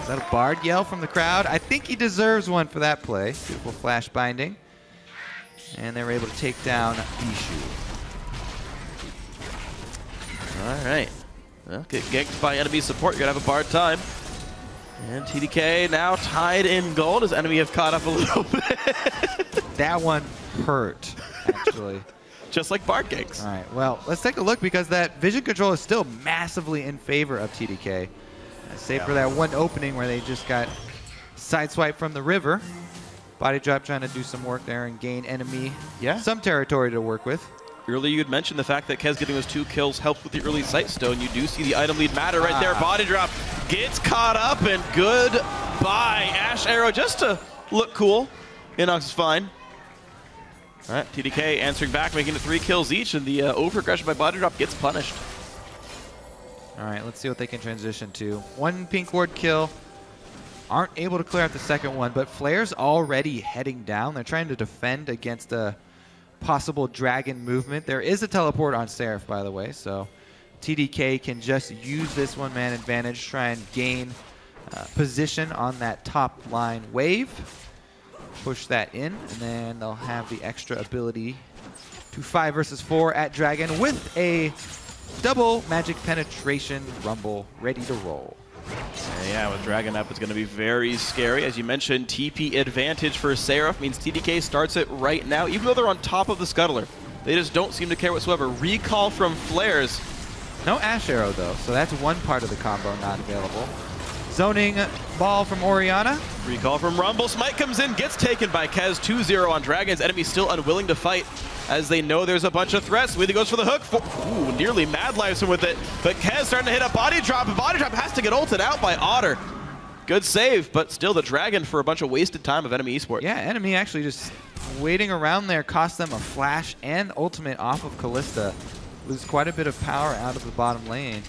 Is that a Bard yell from the crowd? I think he deserves one for that play. Beautiful flash binding. And they were able to take down Bischu. All right. Well, get ganked by enemy support. You're going to have a Bard time. And TDK now tied in gold as enemy have caught up a little bit. That one hurt, actually. Just like Bard ganks. All right, well, let's take a look, because that vision control is still massively in favor of TDK. Save for that one opening where they just got sideswiped from the river. Bodydrop trying to do some work there and gain enemy some territory to work with. Earlier you had mentioned the fact that Kez getting those 2 kills helps with the early sight stone. You do see the item lead matter right there. Bodydrop gets caught up, and goodbye. Ashe arrow just to look cool. innoX is fine. All right, TDK answering back, making it 3 kills each, and the over-aggression by Bodydrop gets punished. All right, let's see what they can transition to. 1 pink ward kill. Aren't able to clear out the second one, but Flare's already heading down. They're trying to defend against a possible dragon movement. There is a teleport on Seraph, by the way, so TDK can just use this one-man advantage, try and gain position on that top line wave, push that in, and then they'll have the extra ability to 5 versus 4 at dragon with a double magic penetration rumble ready to roll. Yeah, with Dragon up, it's going to be very scary. As you mentioned, TP advantage for Seraph means TDK starts it right now, even though they're on top of the scuttler. They just don't seem to care whatsoever. Recall from Flaresz. No Ashe arrow, though, so that's one part of the combo not available. Zoning ball from Orianna. Recall from Rumble. Smite comes in, gets taken by Kez. 2-0 on Dragons. Enemy still unwilling to fight, as they know there's a bunch of threats. Smoothie goes for the hook. Ooh, nearly mad lives him with it. But Kez starting to hit a Bodydrop, and Bodydrop has to get ulted out by Otter. Good save, but still the Dragon for a bunch of wasted time of enemy eSports. Yeah, enemy actually just waiting around there cost them a flash and ultimate off of Kalista. Lose quite a bit of power out of the bottom lane.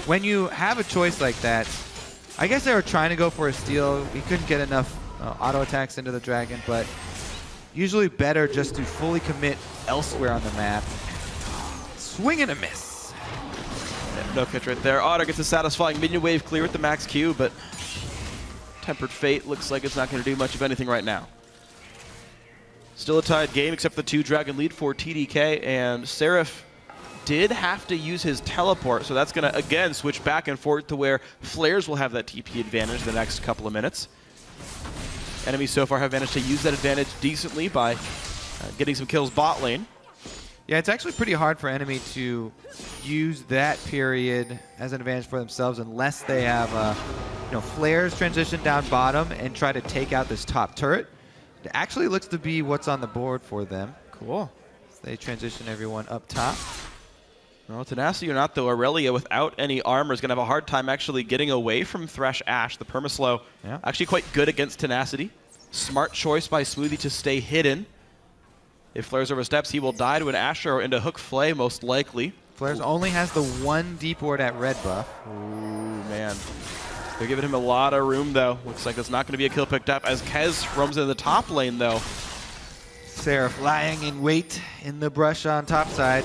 When you have a choice like that, I guess they were trying to go for a steal. We couldn't get enough auto attacks into the Dragon, but Usually better just to fully commit elsewhere on the map. Swing and a miss. Yeah, no catch right there. Otter gets a satisfying minion wave clear with the max Q, but Tempered Fate looks like it's not going to do much of anything right now. Still a tied game, except the 2-dragon lead for TDK, and Seraph did have to use his teleport, so that's going to, again, switch back and forth to where Flaresz will have that TP advantage the next couple of minutes. Enemies so far have managed to use that advantage decently by getting some kills bot lane. Yeah, it's actually pretty hard for enemy to use that period as an advantage for themselves unless they have, Flaresz transition down bottom and try to take out this top turret. It actually looks to be what's on the board for them. Cool. They transition everyone up top. Well, tenacity or not, though, Irelia without any armor is going to have a hard time actually getting away from Thresh Ashe. The permaslow actually quite good against tenacity. Smart choice by Smoothie to stay hidden. If Flaresz oversteps, he will die to an Ashe or into Hook Flay, most likely. Flaresz only has the one deep ward at red buff. Ooh, man. They're giving him a lot of room, though. Looks like it's not going to be a kill picked up as Kez roams into the top lane, though. Seraph lying in wait in the brush on top side.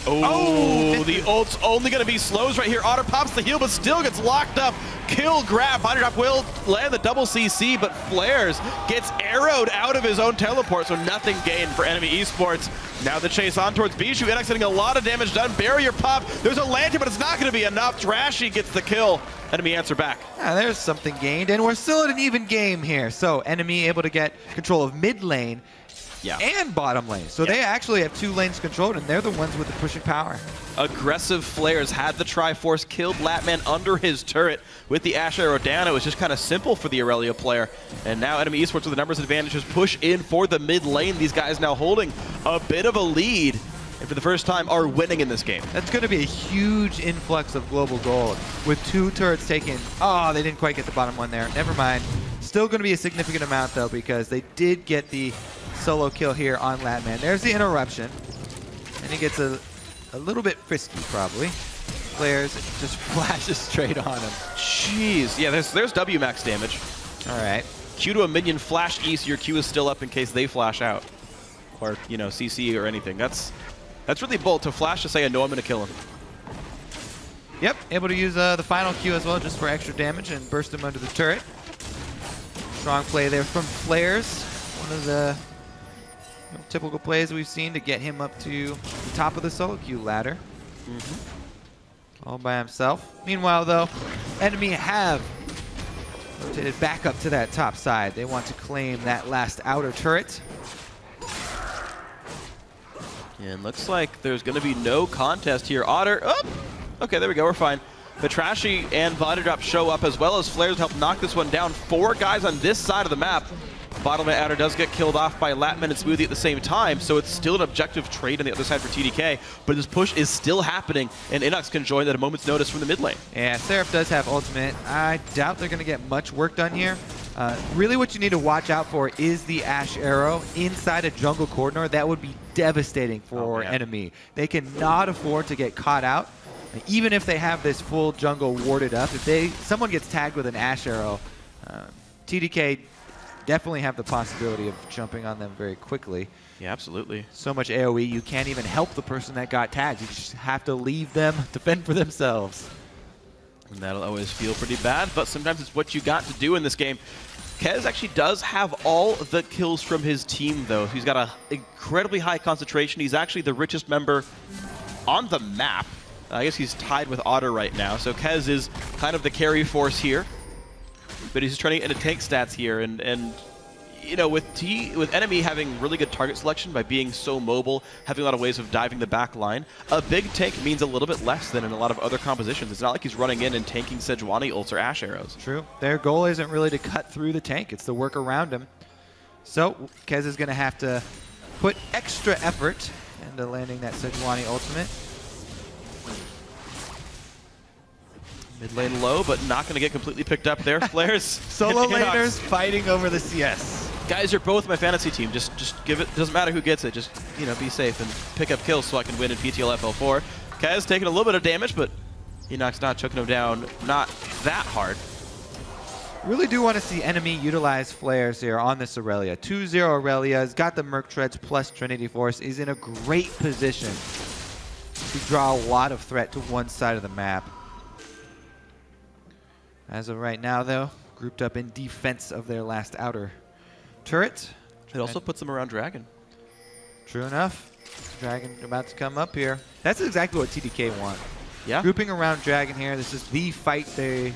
Oh, the ult's only going to be slows right here. Otter pops the heal, but still gets locked up. Kill grab. Bodydrop will land the double CC, but Flaresz gets arrowed out of his own teleport, so nothing gained for enemy eSports. Now the chase on towards Bischu. innoX getting a lot of damage done. Barrier pop. There's a lantern, but it's not going to be enough. Trashy gets the kill. Enemy answer back. Yeah, there's something gained, and we're still at an even game here. So enemy able to get control of mid lane and bottom lane. So they actually have 2 lanes controlled, and they're the ones with the pushing power. Aggressive Flaresz had the Triforce, killed Lattman under his turret with the Ashe arrow down. It was just kind of simple for the Irelia player. And now enemy eSports with the numbers advantages push in for the mid lane. These guys now holding a bit of a lead, and for the first time are winning in this game. That's going to be a huge influx of global gold with 2 turrets taken. Oh, they didn't quite get the bottom one there. Never mind. Still going to be a significant amount, though, because they did get the solo kill here on Lattman. There's the interruption, and he gets a little bit frisky, probably. Flaresz just flashes straight on him. Jeez. Yeah, there's W max damage. All right. Q to a minion, flash east, your Q is still up in case they flash out. Or, CC or anything. That's really bold to flash to say, I know I'm going to kill him. Yep, able to use the final Q as well just for extra damage and burst him under the turret. Strong play there from Flaresz. One of the typical plays we've seen to get him up to the top of the solo queue ladder. All by himself. Meanwhile, though, enemy have rotated back up to that top side. They want to claim that last outer turret. And looks like there's going to be no contest here. Otter, oh! Okay, there we go, we're fine. The Trashy and Bodydrop show up as well as Flaresz help knock this one down. 4 guys on this side of the map. Bottom lane outer does get killed off by Lattman and Smoothie at the same time, so it's still an objective trade on the other side for TDK, but this push is still happening, and innoX can join at a moment's notice from the mid lane. Yeah, Seraph does have ultimate. I doubt they're going to get much work done here. Really what you need to watch out for is the Ashe arrow inside a jungle corridor. That would be devastating for enemy. They cannot afford to get caught out. Even if they have this full jungle warded up, if someone gets tagged with an Ashe arrow, TDK definitely have the possibility of jumping on them very quickly. Yeah, absolutely. So much AoE, you can't even help the person that got tagged. You just have to leave them defend for themselves. And that'll always feel pretty bad, but sometimes it's what you got to do in this game. Kez actually does have all the kills from his team, though. He's got an incredibly high concentration. He's actually the richest member on the map. I guess he's tied with Otter right now, so Kez is kind of the carry force here. But he's trying to get into tank stats here, and with enemy having really good target selection by being so mobile, having a lot of ways of diving the back line, a big tank means a little bit less than in a lot of other compositions. It's not like he's running in and tanking Sejuani ults or Ashe arrows. True. Their goal isn't really to cut through the tank, it's to work around him. So Kez is going to have to put extra effort into landing that Sejuani ultimate. Mid lane low, but not going to get completely picked up there. Flaresz. Solo laners fighting over the CS. Guys, you're both my fantasy team. Just give it. Doesn't matter who gets it. Just be safe and pick up kills so I can win in PTL FL4. Kez taking a little bit of damage, but innoX not choking him down. Not that hard. Really do want to see NME utilize Flaresz here on this Irelia. 2-0 Irelia has got the Merc Treads plus Trinity Force, is in a great position to draw a lot of threat to one side of the map. As of right now, though, grouped up in defense of their last outer turret. It also puts them around Dragon. True enough. Dragon about to come up here. That's exactly what TDK want. Yeah. Grouping around Dragon here. This is the fight they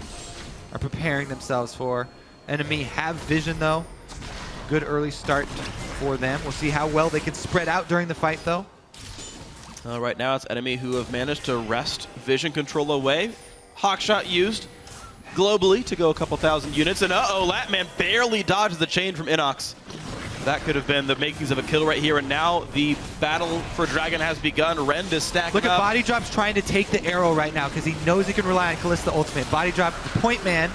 are preparing themselves for. NME have vision, though. Good early start for them. We'll see how well they can spread out during the fight, though. Right now, it's NME who have managed to wrest vision control away. Hawkshot used globally to go a couple thousand units. And uh-oh, Lattman barely dodges the chain from innoX. That could have been the makings of a kill right here. And now the battle for Dragon has begun. Rend is stacking Look at up. Bodydrop's trying to take the arrow right now because he knows he can rely on Kalista ultimate. Bodydrop, the point man.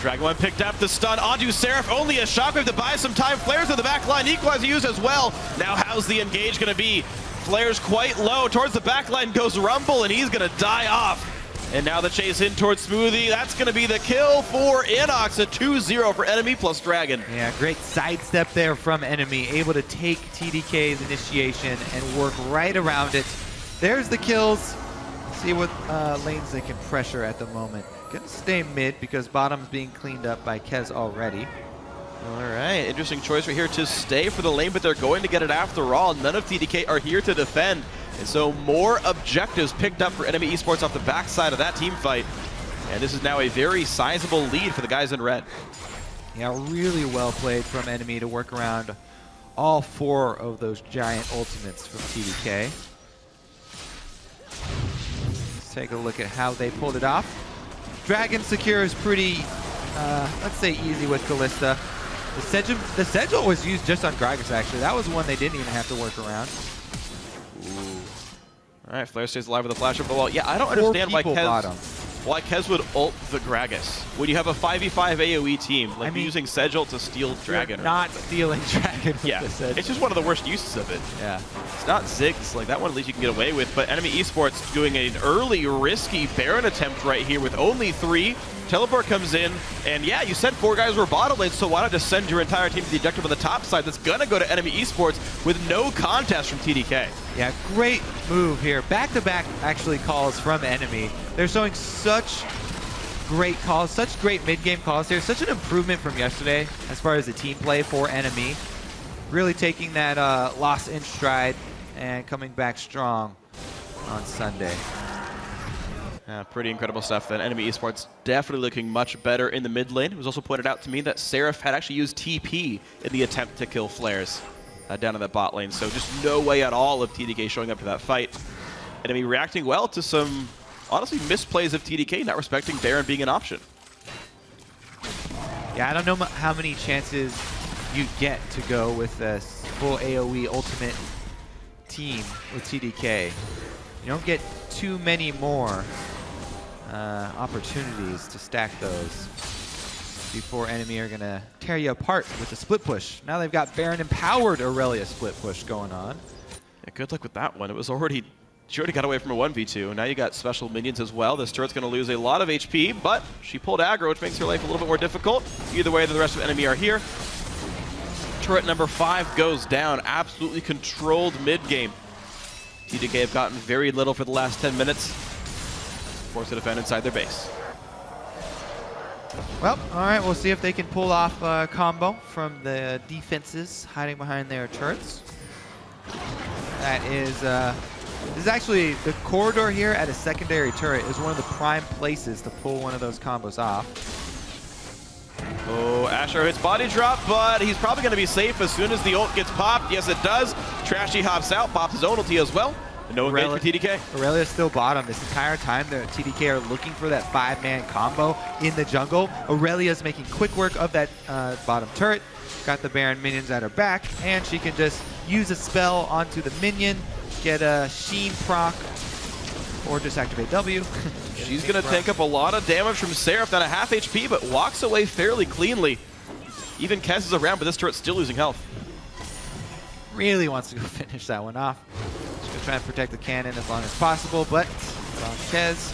Dragon one picked up the stun onto Seraph. Only a shockwave to buy some time. Flaresz to the back line. Equalizer used as well. Now how's the engage going to be? Flaresz quite low. Towards the back line goes Rumble, and he's going to die off. And now the chase in towards Smoothie. That's going to be the kill for innoX. A 2-0 for NME plus Dragon. Yeah, great sidestep there from NME. Able to take TDK's initiation and work right around it. There's the kills. See what lanes they can pressure at the moment. Gonna stay mid because bottom's being cleaned up by Kez already. All right, interesting choice right here to stay for the lane, but they're going to get it after all. None of TDK are here to defend. And so more objectives picked up for NME eSports off the backside of that team fight. And this is now a very sizable lead for the guys in red. Yeah, really well played from NME to work around all 4 of those giant ultimates from TDK. Let's take a look at how they pulled it off. Dragon secures pretty, let's say, easy with Kalista. The Sejuani was used just on Gragas, actually. That was one they didn't even have to work around. All right, Flaresz stays alive with a flash of the wall. Yeah, I don't understand why Kez would ult the Gragas when you have a 5v5 AoE team, like using Sejuani to steal Dragon. Not stealing Dragon with yeah, the Sejuani. It's just one of the worst uses of it. Yeah. It's not Ziggs, like that one at least you can get away with, but NME eSports doing an early, risky Baron attempt right here with only 3. Teleport comes in, and yeah, you said 4 guys were bottom lane, so why not just send your entire team to the objective on the top side that's gonna go to NME eSports with no contest from TDK. Yeah, great move here. Back-to-back actually calls from NME. They're showing such great calls, such great mid-game calls here. Such an improvement from yesterday as far as the team play for NME. Really taking that loss in stride and coming back strong on Sunday. Pretty incredible stuff then. NME eSports definitely looking much better in the mid lane. It was also pointed out to me that Seraph had actually used TP in the attempt to kill Flaresz down in that bot lane. So just no way at all of TDK showing up to that fight. NME reacting well to some, honestly, misplays of TDK, not respecting Baron being an option. Yeah, I don't know how many chances you get to go with a full AoE ultimate team with TDK. You don't get too many more opportunities to stack those before NME are going to tear you apart with the split push. Now they've got Baron empowered Irelia split push going on. Yeah, good luck with that one. It was already, she already got away from a 1v2. Now you got special minions as well. This turret's going to lose a lot of HP, but she pulled aggro, which makes her life a little bit more difficult. Either way, the rest of NME are here. Turret number 5 goes down. Absolutely controlled mid-game. TDK have gotten very little for the last 10 minutes. Forced to defend inside their base. Well, all right, we'll see if they can pull off a combo from the defenses hiding behind their turrets. That is, this is actually the corridor here at a secondary turret is one of the prime places to pull one of those combos off. Oh, Ashe hits Bodydrop, but he's probably going to be safe as soon as the ult gets popped. Yes, it does. Trashy hops out, pops his own ulti as well. No engage for TDK. Irelia's still bottom this entire time. The TDK are looking for that 5-man combo in the jungle. Irelia's making quick work of that bottom turret. Got the Baron minions at her back, and she can just use a spell onto the minion, get a Sheen proc, or just activate W. She's going to take up a lot of damage from Seraph, down to half HP, but walks away fairly cleanly. Even Kez is around, but this turret's still losing health. Really wants to go finish that one off. She's going to try and protect the cannon as long as possible, but on Kez.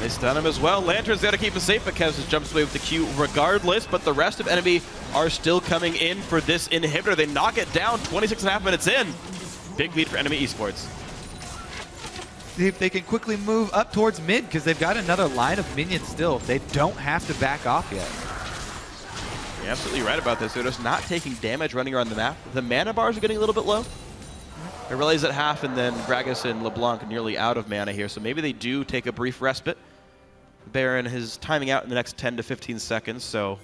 They stun him as well. Lantern's got to keep him safe, but Kevs just jumps away with the Q regardless. But the rest of enemy are still coming in for this inhibitor. They knock it down 26.5 minutes in. Big lead for NME Esports. See if they can quickly move up towards mid, because they've got another line of minions still. They don't have to back off yet. You're absolutely right about this. They're just not taking damage running around the map. The mana bars are getting a little bit low. Irelia's at half, and then Gragas and LeBlanc are nearly out of mana here, so maybe they do take a brief respite. Baron is timing out in the next 10 to 15 seconds, so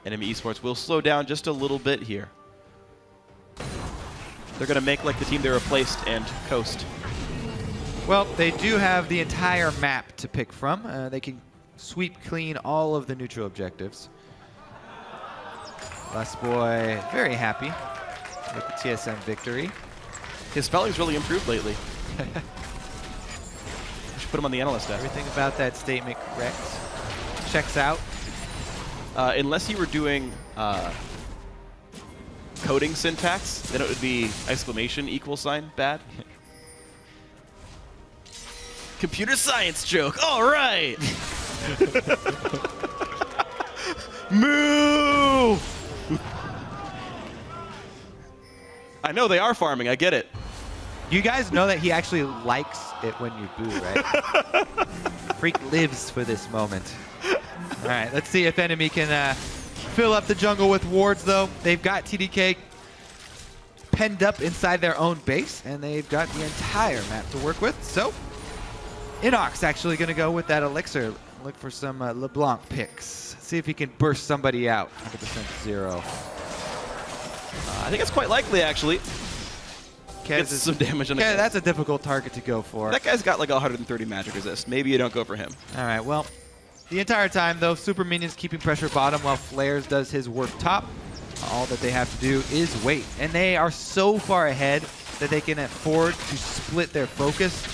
NME Esports will slow down just a little bit here. They're going to make like the team they replaced and coast. Well, they do have the entire map to pick from. They can sweep clean all of the neutral objectives. Last boy very happy with the TSM victory. His spelling's really improved lately. We should put him on the analyst desk. Everything about that statement correct. Checks out. Unless you were doing coding syntax, then it would be exclamation equal sign bad. Computer science joke. All right. Moo! I know they are farming. I get it. You guys know that he actually likes it when you boo, right? Phreak lives for this moment. All right, let's see if enemy can fill up the jungle with wards, though. They've got TDK penned up inside their own base, and they've got the entire map to work with. So, innoX actually going to go with that elixir. Look for some LeBlanc picks. See if he can burst somebody out. 100% 0. I think it's quite likely, actually. Gets some damage on the that's a difficult target to go for. That guy's got like 130 magic resist. Maybe you don't go for him. All right, well, the entire time, though, Super Minions keeping pressure bottom while Flaresz does his work top. All that they have to do is wait. And they are so far ahead that they can afford to split their focus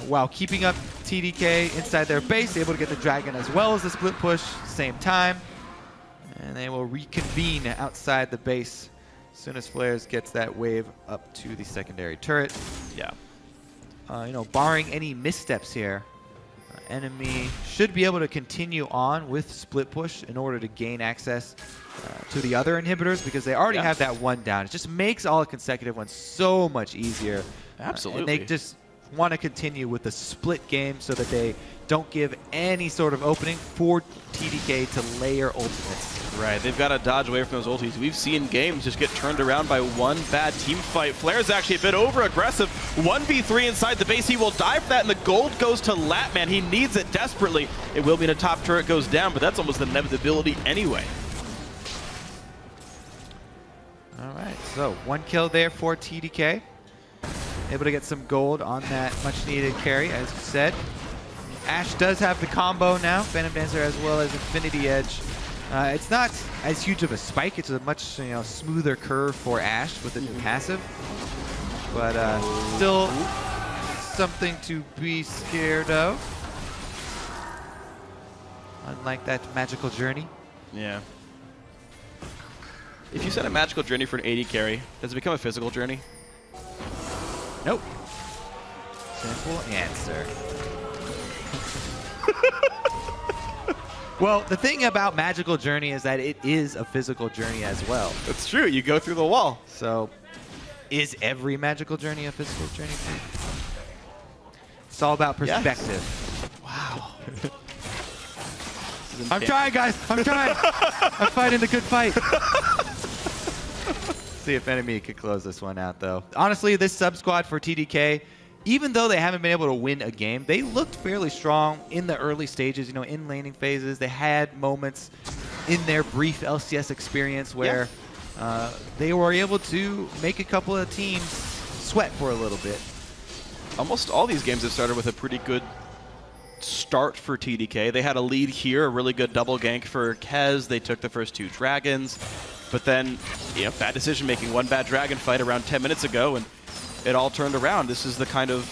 while keeping up TDK inside their base, able to get the dragon as well as the split push at the same time. And they will reconvene outside the base as soon as Flaresz gets that wave up to the secondary turret. Yeah. You know, barring any missteps here, enemy should be able to continue on with split push in order to gain access to the other inhibitors, because they already have that one down. It just makes all the consecutive ones so much easier. Absolutely. And they just want to continue with the split game so that they don't give any sort of opening for TDK to layer ultimates. Right, they've got to dodge away from those ultis. We've seen games just get turned around by one bad team fight. Flaresz actually a bit over-aggressive. 1v3 inside the base. He will die for that, and the gold goes to Lattman. He needs it desperately. It will be in a top turret goes down, but that's almost an inevitability anyway. All right, so 1 kill there for TDK. Able to get some gold on that much-needed carry, as you said. Ashe does have the combo now, Phantom Dancer as well as Infinity Edge. It's not as huge of a spike. It's a much smoother curve for Ashe with the new passive. But still something to be scared of. Unlike that magical journey. Yeah. If you set a magical journey for an AD carry, does it become a physical journey? Nope. Simple answer. Well, the thing about Magical Journey is that it is a physical journey as well. That's true. You go through the wall. So, is every Magical Journey a physical journey? It's all about perspective. Yes. Wow. I'm trying, guys. I'm trying. I'm fighting the good fight. See if enemy could close this one out, though. Honestly, this sub squad for TDK, even though they haven't been able to win a game, they looked fairly strong in the early stages, in laning phases. They had moments in their brief LCS experience where they were able to make a couple of teams sweat for a little bit. Almost all these games have started with a pretty good start for TDK. They had a lead here, a really good double gank for Kez. They took the first 2 dragons. But then, bad decision making. One bad dragon fight around 10 minutes ago, and it all turned around. This is the kind of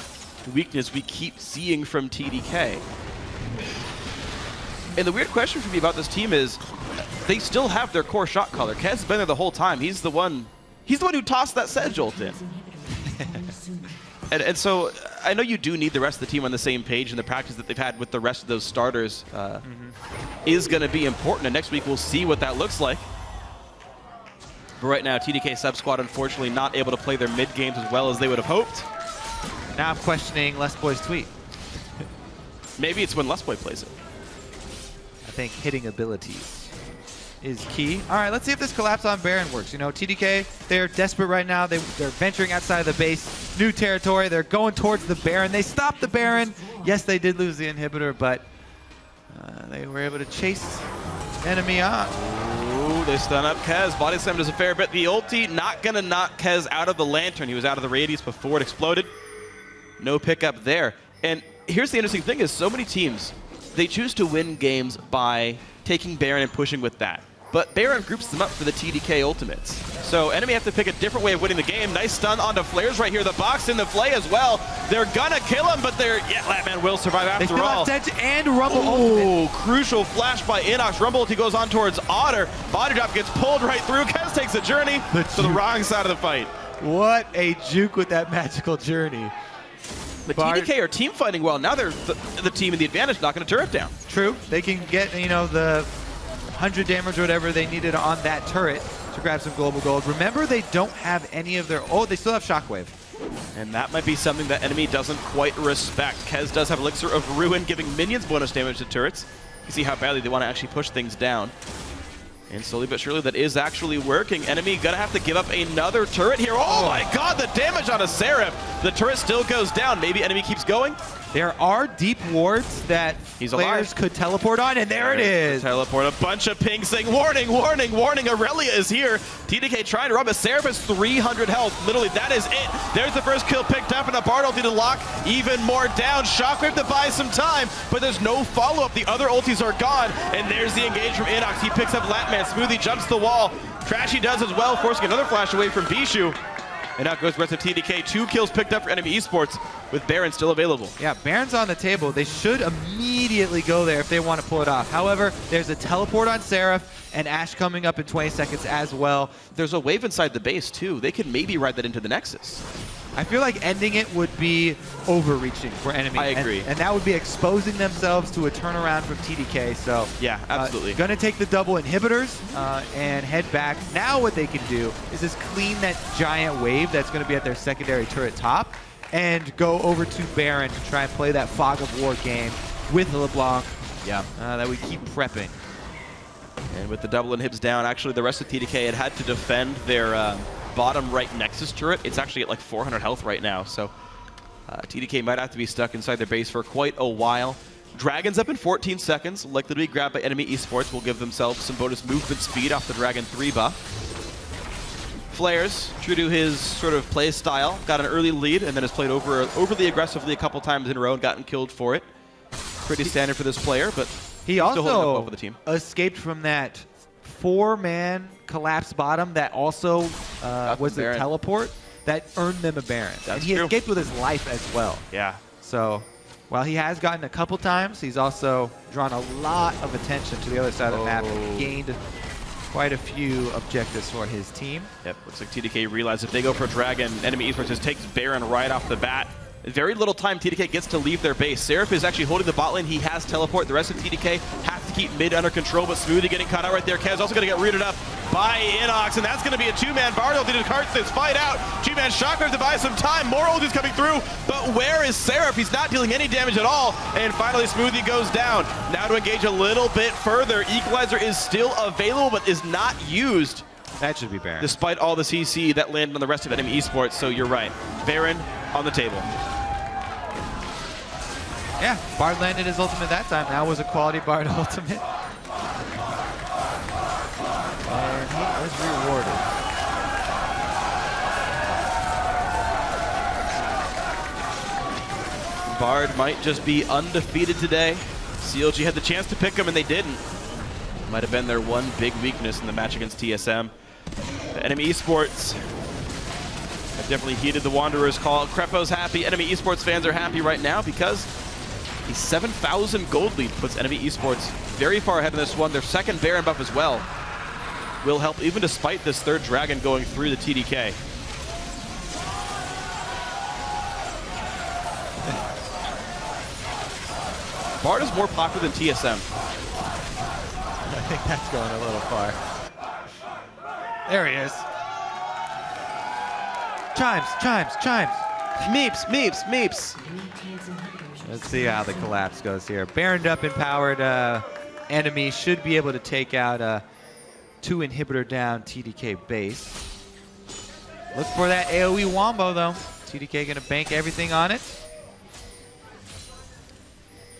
weakness we keep seeing from TDK. And the weird question for me about this team is they still have their core shot caller. Kez has been there the whole time. He's the one who tossed that Sedge ult in. And so I know you do need the rest of the team on the same page, and the practice that they've had with the rest of those starters is going to be important. And next week we'll see what that looks like. But right now, TDK sub squad unfortunately not able to play their mid games as well as they would have hoped. Now I'm questioning LessBoy's tweet. Maybe it's when LessBoy plays it. I think hitting abilities is key. All right, let's see if this collapse on Baron works. You know, TDK, they're desperate right now. They're venturing outside of the base, new territory. They're going towards the Baron. They stopped the Baron. Yes, they did lose the inhibitor, but they were able to chase enemy on. Ooh, they stun up Kez. Body slam does a fair bit. The ulti not gonna knock Kez out of the lantern. He was out of the radius before it exploded. No pickup there. And here's the interesting thing is so many teams, they choose to win games by taking Baron and pushing with that. But Baron groups them up for the TDK ultimates. So enemy have to pick a different way of winning the game. Nice stun onto Flaresz right here. The box in the flay as well. They're gonna kill him, but Lattman will survive after all. They still have Sedge and Rumble ultimate. Crucial flash by innoX. Rumble ulti goes on towards Otter. Bodydrop gets pulled right through. Kez takes a journey to the wrong side of the fight. What a juke with that magical journey. The TDK are team fighting well. Now they're the team in the advantage, knocking a turret down. True. They can get, you know, the 100 damage or whatever they needed on that turret to grab some global gold. Remember, they don't have any of their... Oh, they still have Shockwave. And that might be something that enemy doesn't quite respect. Kez does have Elixir of Ruin, giving minions bonus damage to turrets. You can see how badly they want to actually push things down. And slowly but surely, that is actually working. Enemy gonna have to give up another turret here. Oh my god, the damage on a Seraph. The turret still goes down. Maybe enemy keeps going. There are deep wards that players could teleport on, and there it is. Teleport, a bunch of pings saying, warning, warning, warning, Irelia is here. TDK trying to rub it. Seraph has 300 health. Literally, that is it. There's the first kill picked up, and a Bard ulti to lock even more down. Shockwave to buy some time, but there's no follow-up. The other ultis are gone, and there's the engage from innoX. He picks up Lattman. Smoothie jumps the wall. Trashy does as well, forcing another flash away from Bischu. And out goes the rest of TDK. 2 kills picked up for NME eSports with Baron still available. Yeah, Baron's on the table. They should immediately go there if they want to pull it off. However, there's a teleport on Seraph and Ashe coming up in 20 seconds as well. There's a wave inside the base too. They could maybe ride that into the Nexus. I feel like ending it would be overreaching for enemy. I agree. And that would be exposing themselves to a turnaround from TDK. So yeah, absolutely. Gonna take the double inhibitors and head back. Now what they can do is just clean that giant wave that's gonna be at their secondary turret top and go over to Baron to try and play that Fog of War game with LeBlanc. Yeah, that we keep prepping. And with the double inhibs down, actually the rest of TDK had to defend their bottom right Nexus turret. It's actually at like 400 health right now, so TDK might have to be stuck inside their base for quite a while. Dragon's up in 14 seconds, likely to be grabbed by NME eSports. Will give themselves some bonus movement speed off the Dragon 3 buff. Flaresz, true to his sort of play style, got an early lead and then has played overly aggressively a couple times in a row and gotten killed for it. Pretty standard for this player, but he still holding up also well for the team. Escaped from that 4-man collapse bottom that also was the teleport that earned them a Baron. And he escaped with his life as well. Yeah. So while he has gotten a couple times, he's also drawn a lot of attention to the other side of the map and gained quite a few objectives for his team. Yep, looks like TDK realized if they go for a Dragon, NME eSports just takes Baron right off the bat. Very little time TDK gets to leave their base. Seraph is actually holding the bot lane. He has teleport. The rest of TDK have to keep mid under control, but Smoothie getting caught out right there. Kez also going to get rooted up by innoX, and that's going to be a 2-man Bard ulti to cart this fight out. 2-man Shockwave to buy some time. More ultis coming through, but where is Seraph? He's not dealing any damage at all, and finally Smoothie goes down. Now to engage a little bit further. Equalizer is still available, but is not used. That should be Baron. Despite all the CC that landed on the rest of NME eSports, so you're right. Baron on the table. Yeah, Bard landed his ultimate that time. That was a quality Bard ultimate. And he was rewarded. Bard might just be undefeated today. CLG had the chance to pick him and they didn't. Might have been their one big weakness in the match against TSM. The NME eSports have definitely heeded the Wanderer's call. Crepo's happy. NME eSports fans are happy right now because the 7,000 gold lead puts NME eSports very far ahead in this one. Their second Baron buff as well will help even despite this third Dragon going through the TDK. Bard is more popular than TSM. I think that's going a little far. There he is. Chimes, chimes, chimes. Meeps, meeps, meeps. Let's see how the collapse goes here. Baroned up, empowered enemy should be able to take out 2 inhibitor down TDK base. Look for that AoE wombo though. TDK gonna bank everything on it.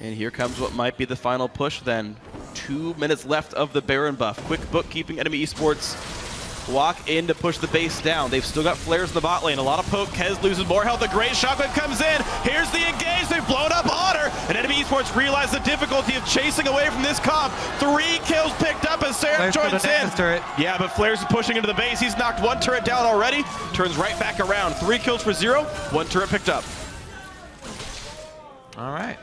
And here comes what might be the final push then. 2 minutes left of the Baron buff. Quick bookkeeping, enemy esports walk in to push the base down. They've still got Flaresz in the bot lane. A lot of poke. Kez loses more health. A great shockwave comes in. Here's the engage. They've blown up Otter. And enemy esports realize the difficulty of chasing away from this comp. 3 kills picked up as Seraph joins in. Turret. Yeah, but Flaresz is pushing into the base. He's knocked 1 turret down already. Turns right back around. 3 kills for 0. 1 turret picked up. All right.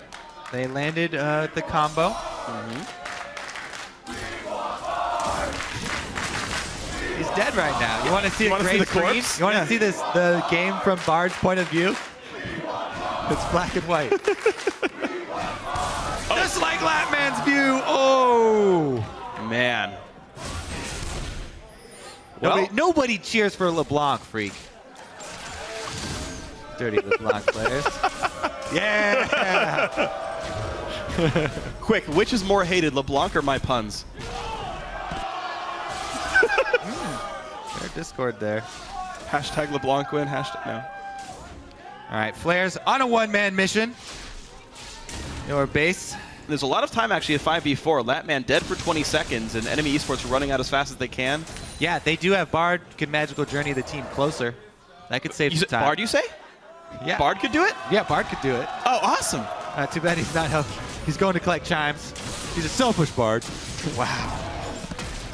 They landed the combo. He's dead right now. You want to see a great screen? You want to see the game from Bard's point of view? It's black and white. Just like Lattman's view. Oh, man. Nobody cheers for LeBlanc, Phreak. Dirty LeBlanc players. Yeah. Quick, which is more hated, LeBlanc or my puns? Their Discord there. Hashtag LeBlanc win, hashtag no. All right, Flaresz on a one-man mission. Your base. There's a lot of time actually at 5v4. Lattman dead for 20 seconds and enemy esports running out as fast as they can. Yeah, they do have Bard can magical journey the team closer. That could save some time. Bard, you say? Yeah. Bard could do it? Yeah, Bard could do it. Oh, awesome. Too bad he's not healthy. He's going to collect chimes. He's a selfish Bard. Wow.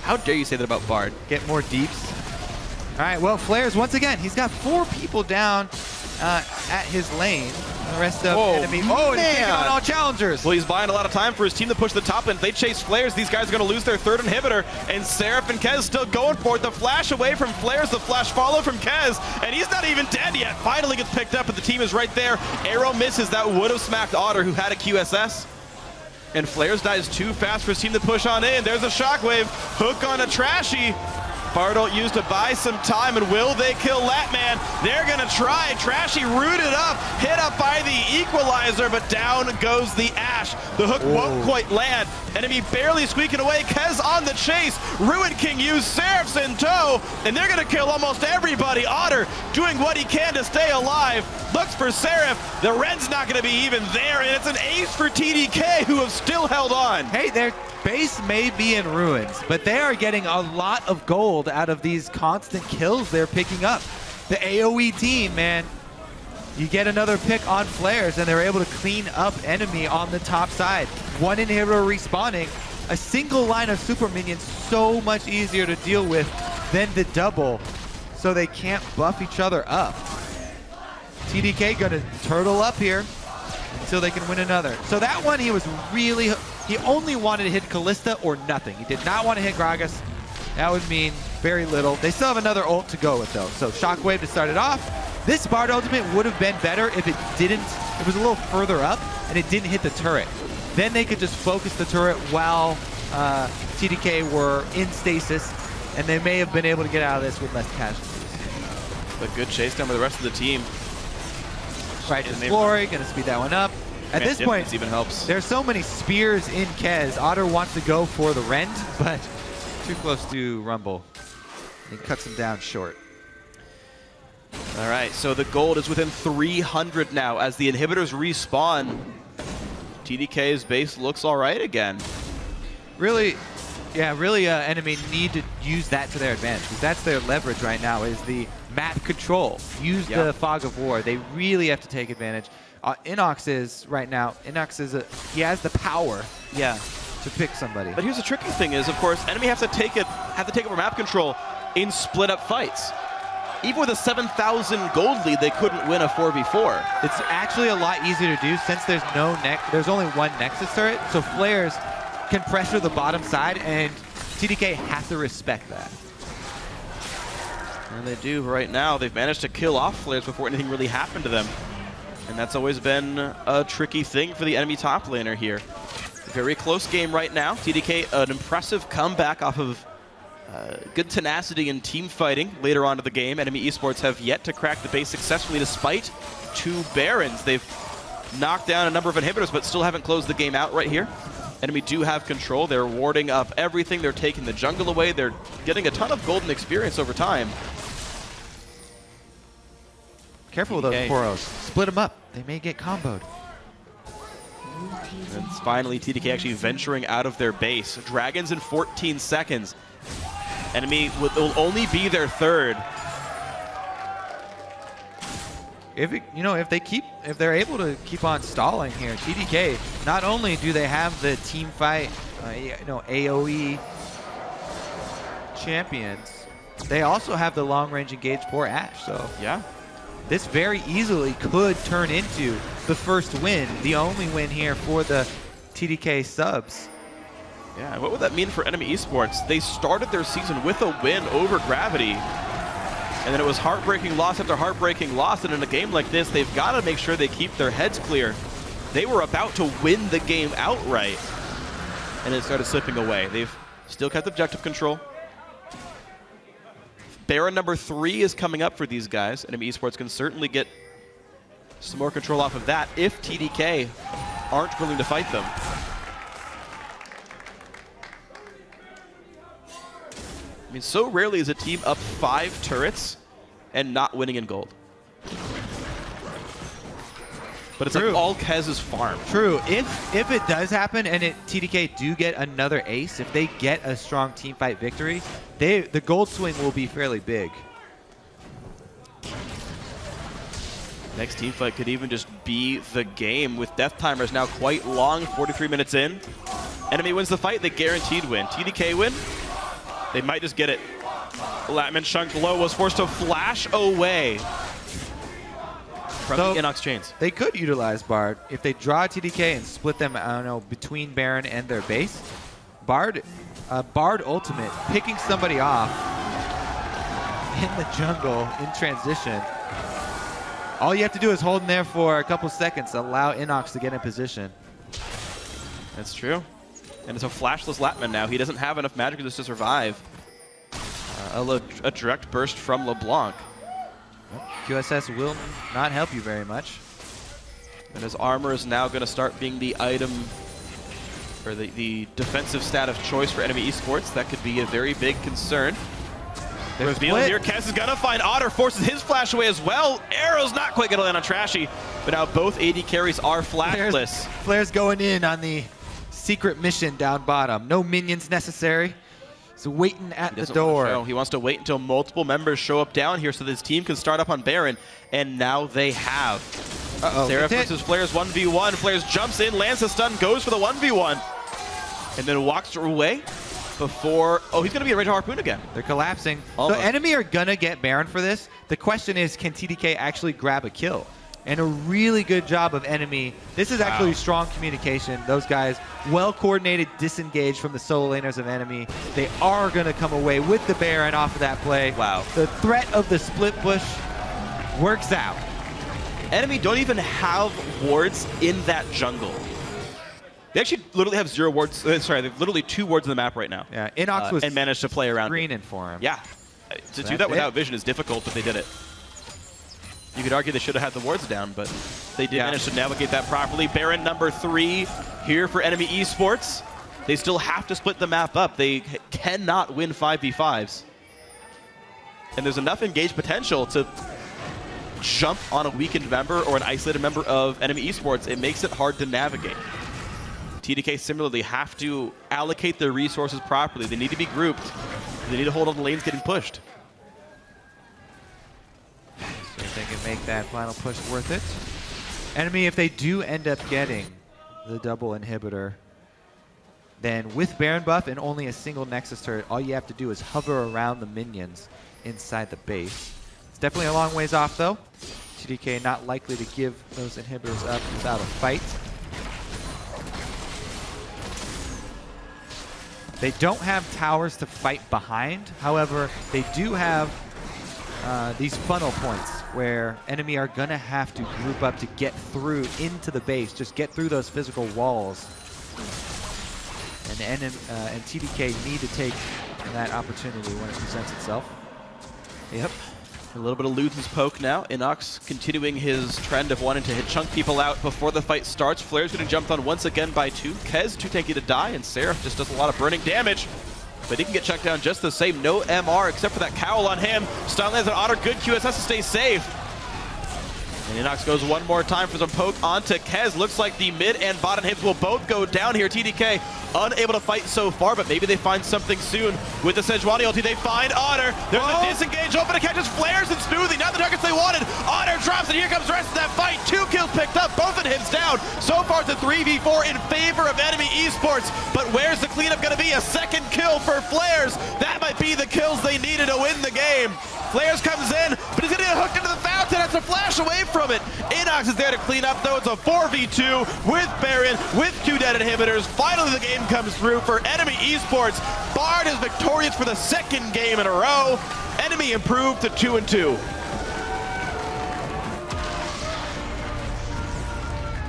How dare you say that about Bard? Get more deeps. All right, well, Flaresz, once again, he's got 4 people down at his lane. The rest of enemy. Oh, and he's taking on all challengers. Well, he's buying a lot of time for his team to push the top lane. If they chase Flaresz, these guys are going to lose their 3rd inhibitor. And Seraph and Kez still going for it. The flash away from Flaresz, the flash follow from Kez. And he's not even dead yet. Finally gets picked up, but the team is right there. Arrow misses. That would have smacked Otter, who had a QSS. And Flaresz dies too fast for his team to push on in. There's a shockwave. Hook on a Trashy. Bardol used to buy some time, and will they kill Lattman? They're gonna try. Trashy rooted up, hit up by the equalizer, but down goes the Ashe. The hook won't quite land. Enemy barely squeaking away. Kez on the chase. Ruined King used Seraph's in tow, and they're gonna kill almost everybody. Otter doing what he can to stay alive. Looks for Seraph. The red's not gonna be even there, and it's an ace for TDK, who have still held on. Hey, their base may be in ruins, but they are getting a lot of gold out of these constant kills they're picking up. The AoE team, man, you get another pick on Flaresz, and they're able to clean up enemy on the top side. 1 inhibitor respawning, a single line of super minions, so much easier to deal with than the double, so they can't buff each other up. TDK gonna turtle up here until they can win another. So that one, he only wanted to hit Kalista or nothing. He did not want to hit Gragas. That would mean very little. They still have another ult to go with though. So Shockwave to start it off. This Bard ultimate would have been better if it was a little further up and it didn't hit the turret. Then they could just focus the turret while TDK were in stasis, and they may have been able to get out of this with less casualties. A good chase down by the rest of the team. Right, Exploring, gonna speed that one up. At this point, even helps. There's so many spears in Kez. Otter wants to go for the Rend, but too close to Rumble. He cuts him down short. All right, so the gold is within 300 now as the inhibitors respawn. TDK's base looks all right again. Really, enemy need to use that to their advantage, because that's their leverage right now, is the map control. Use the Fog of War. They really have to take advantage. innoX is right now. innoX is he has the power. To pick somebody. But here's the tricky thing: is of course enemy have to take over map control in split up fights. Even with a 7,000 gold lead, they couldn't win a 4v4. It's actually a lot easier to do since there's there's only one Nexus turret, so Flaresz can pressure the bottom side, and TDK has to respect that. And they do right now. They've managed to kill off Flaresz before anything really happened to them. And that's always been a tricky thing for the enemy top laner here. Very close game right now. TDK, an impressive comeback off of good tenacity and team fighting later on in the game. Enemy eSports have yet to crack the base successfully despite 2 Barons. They've knocked down a number of inhibitors, but still haven't closed the game out right here. Enemy do have control. They're warding up everything. They're taking the jungle away. They're getting a ton of golden experience over time. Careful with those Poros. Split them up. They may get comboed. And finally, TDK actually venturing out of their base. Dragons in 14 seconds. Enemy will only be their 3rd. If they're able to keep on stalling here, TDK, not only do they have the team fight, AOE champions, they also have the long range engage for Ashe. So yeah, this very easily could turn into the first win, the only win here for the TDK subs. Yeah, and what would that mean for Enemy Esports? They started their season with a win over Gravity, and then it was heartbreaking loss after heartbreaking loss, and in a game like this, they've got to make sure they keep their heads clear. They were about to win the game outright, and it started slipping away. They've still kept objective control. Baron number 3 is coming up for these guys. Enemy Esports can certainly get some more control off of that if TDK aren't willing to fight them. I mean, so rarely is a team up 5 turrets and not winning in gold. But it's like all Kez's farm. True. If it does happen and TDK do get another ace, if they get a strong team fight victory, the gold swing will be fairly big. Next team fight could even just be the game, with death timers now quite long, 43 minutes in. Enemy wins the fight, they guaranteed win. TDK win, they might just get it. Lattman chunked low, was forced to flash away from the innoX chains. They could utilize Bard. If they draw TDK and split them, I don't know, between Baron and their base, Bard ultimate, picking somebody off in the jungle in transition. All you have to do is hold in there for a couple seconds to allow innoX to get in position. That's true. And it's a flashless Lattman now. He doesn't have enough magic resist to survive. A direct burst from LeBlanc. QSS will not help you very much. And his armor is now going to start being the item, or the defensive stat of choice for Enemy Esports. That could be a very big concern. Reveal here, Kez is gonna find Otter, forces his flash away as well. Arrow's not quite gonna land on Trashy, but now both AD carries are flashless. Flare's going in on the secret mission down bottom. No minions necessary. He's waiting at the door. He wants to wait until multiple members show up down here so this team can start up on Baron, and now they have. Seraph versus Flaresz 1v1. Flaresz jumps in, lands a stun, goes for the 1v1, and then walks away. Before, he's going to be a Rage Harpoon again. They're collapsing. Almost. So enemy are going to get Baron for this. The question is, can TDK actually grab a kill? And a really good job of enemy. This is actually strong communication. Those guys, well-coordinated disengage from the solo laners of enemy. They are going to come away with the Baron off of that play. Wow. The threat of the split push works out. Enemy don't even have wards in that jungle. They actually literally have 0 wards. Sorry, they have literally 2 wards on the map right now. Yeah, innoX was and managed to play around screening for him. Yeah, to do that without vision is difficult, but they did it. You could argue they should have had the wards down, but they did manage to navigate that properly. Baron number 3 here for Enemy Esports. They still have to split the map up. They cannot win 5v5s. And there's enough engaged potential to jump on a weakened member or an isolated member of Enemy Esports. It makes it hard to navigate. TDK similarly have to allocate their resources properly. They need to be grouped. They need to hold on the lanes getting pushed. So if they can make that final push worth it. Enemy, if they do end up getting the double inhibitor, then with Baron buff and only a single Nexus turret, all you have to do is hover around the minions inside the base. It's definitely a long ways off though. TDK not likely to give those inhibitors up without a fight. They don't have towers to fight behind. However, they do have these funnel points where enemy are gonna have to group up to get through into the base, just get through those physical walls. And TDK need to take that opportunity when it presents itself. Yep. A little bit of Luden's poke now. innoX continuing his trend of wanting to hit chunk people out before the fight starts. Flaresz getting jumped on once again by two. Kez too tanky to die, and Seraph just does a lot of burning damage. But he can get chucked down just the same. No MR except for that cowl on him. Stun lands an Otter. Good QSS to stay safe. And innoX goes one more time for some poke onto Kez. Looks like the mid and bot inhibs will both go down here. TDK unable to fight so far, but maybe they find something soon with the Sejuani ulti. They find Otter. There's a disengage open to catches Flaresz and Smoothie. Not the targets they wanted. Otter drops, and here comes the rest of that fight. 2 kills picked up, both inhibs down. So far it's a 3v4 in favor of NME eSports, but where's the cleanup going to be? A second kill for Flaresz. That might be the kills they needed to win the game. Flaresz comes in, but he's going to get hooked into the fountain. Has to flash away from it. innoX is there to clean up, though. It's a 4v2 with Baron, with 2 dead inhibitors. Finally, the game comes through for NME eSports. Bard is victorious for the 2nd game in a row. NME improved to 2-2.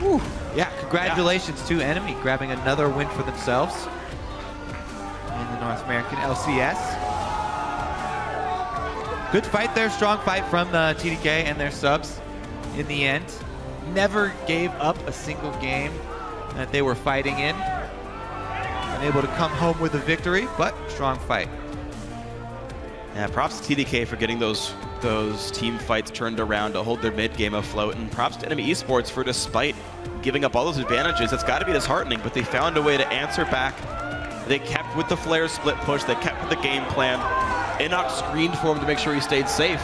Woo. Yeah, congratulations to NME grabbing another win for themselves in the North American LCS. Good fight there, strong fight from the TDK and their subs in the end. Never gave up a single game that they were fighting in. Unable to come home with a victory, but strong fight. Yeah, props to TDK for getting those team fights turned around to hold their mid game afloat, and props to NME eSports for, despite giving up all those advantages, it's got to be disheartening, but they found a way to answer back. They kept with the Flaresz split push, they kept with the game plan. innoX screened for him to make sure he stayed safe.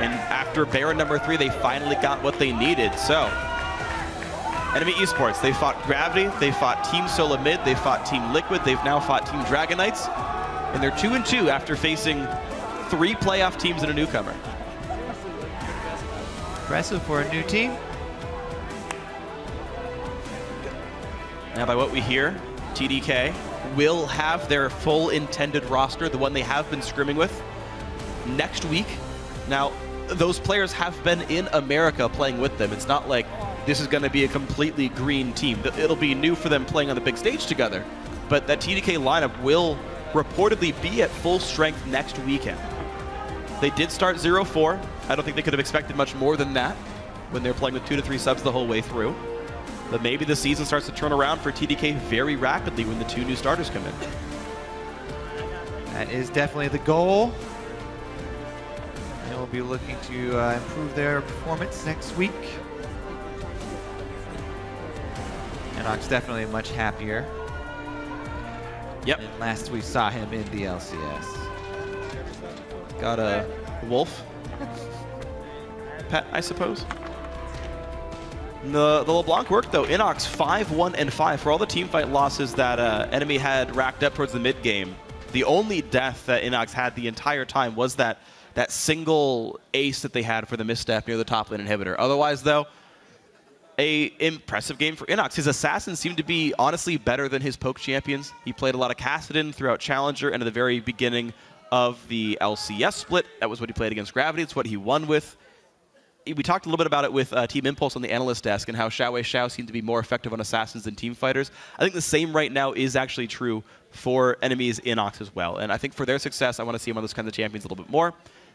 And after Baron number 3, they finally got what they needed. So, NME eSports, they fought Gravity, they fought Team Solo Mid, they fought Team Liquid, they've now fought Team Dragonites. And they're 2-2 after facing 3 playoff teams and a newcomer. Impressive for a new team. Now, by what we hear, TDK will have their full intended roster, the one they have been scrimming with, next week. Now, those players have been in America playing with them. It's not like this is going to be a completely green team. It'll be new for them playing on the big stage together. But that TDK lineup will reportedly be at full strength next weekend. They did start 0-4. I don't think they could have expected much more than that when they're playing with 2 to 3 subs the whole way through. But maybe the season starts to turn around for TDK very rapidly when the 2 new starters come in. That is definitely the goal. They will be looking to improve their performance next week. innoX definitely much happier. Yep. Than last we saw him in the LCS. Got a wolf pet, I suppose. The LeBlanc worked, though. innoX 5-1-5 for all the teamfight losses that NME had racked up towards the mid game. The only death that innoX had the entire time was that single ace that they had for the misstep near the top lane inhibitor. Otherwise, though, a impressive game for innoX. His assassins seem to be honestly better than his poke champions. He played a lot of Kassadin throughout Challenger and at the very beginning of the LCS split. That was what he played against Gravity. It's what he won with. We talked a little bit about it with Team Impulse on the analyst desk and how Xiao seemed to be more effective on assassins than team fighters. I think the same right now is actually true for NME's innoX as well. And I think for their success, I want to see him on those kinds of champions a little bit more.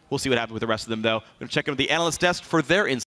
We'll see what happens with the rest of them, though. We're going to check in with the analyst desk for their insights.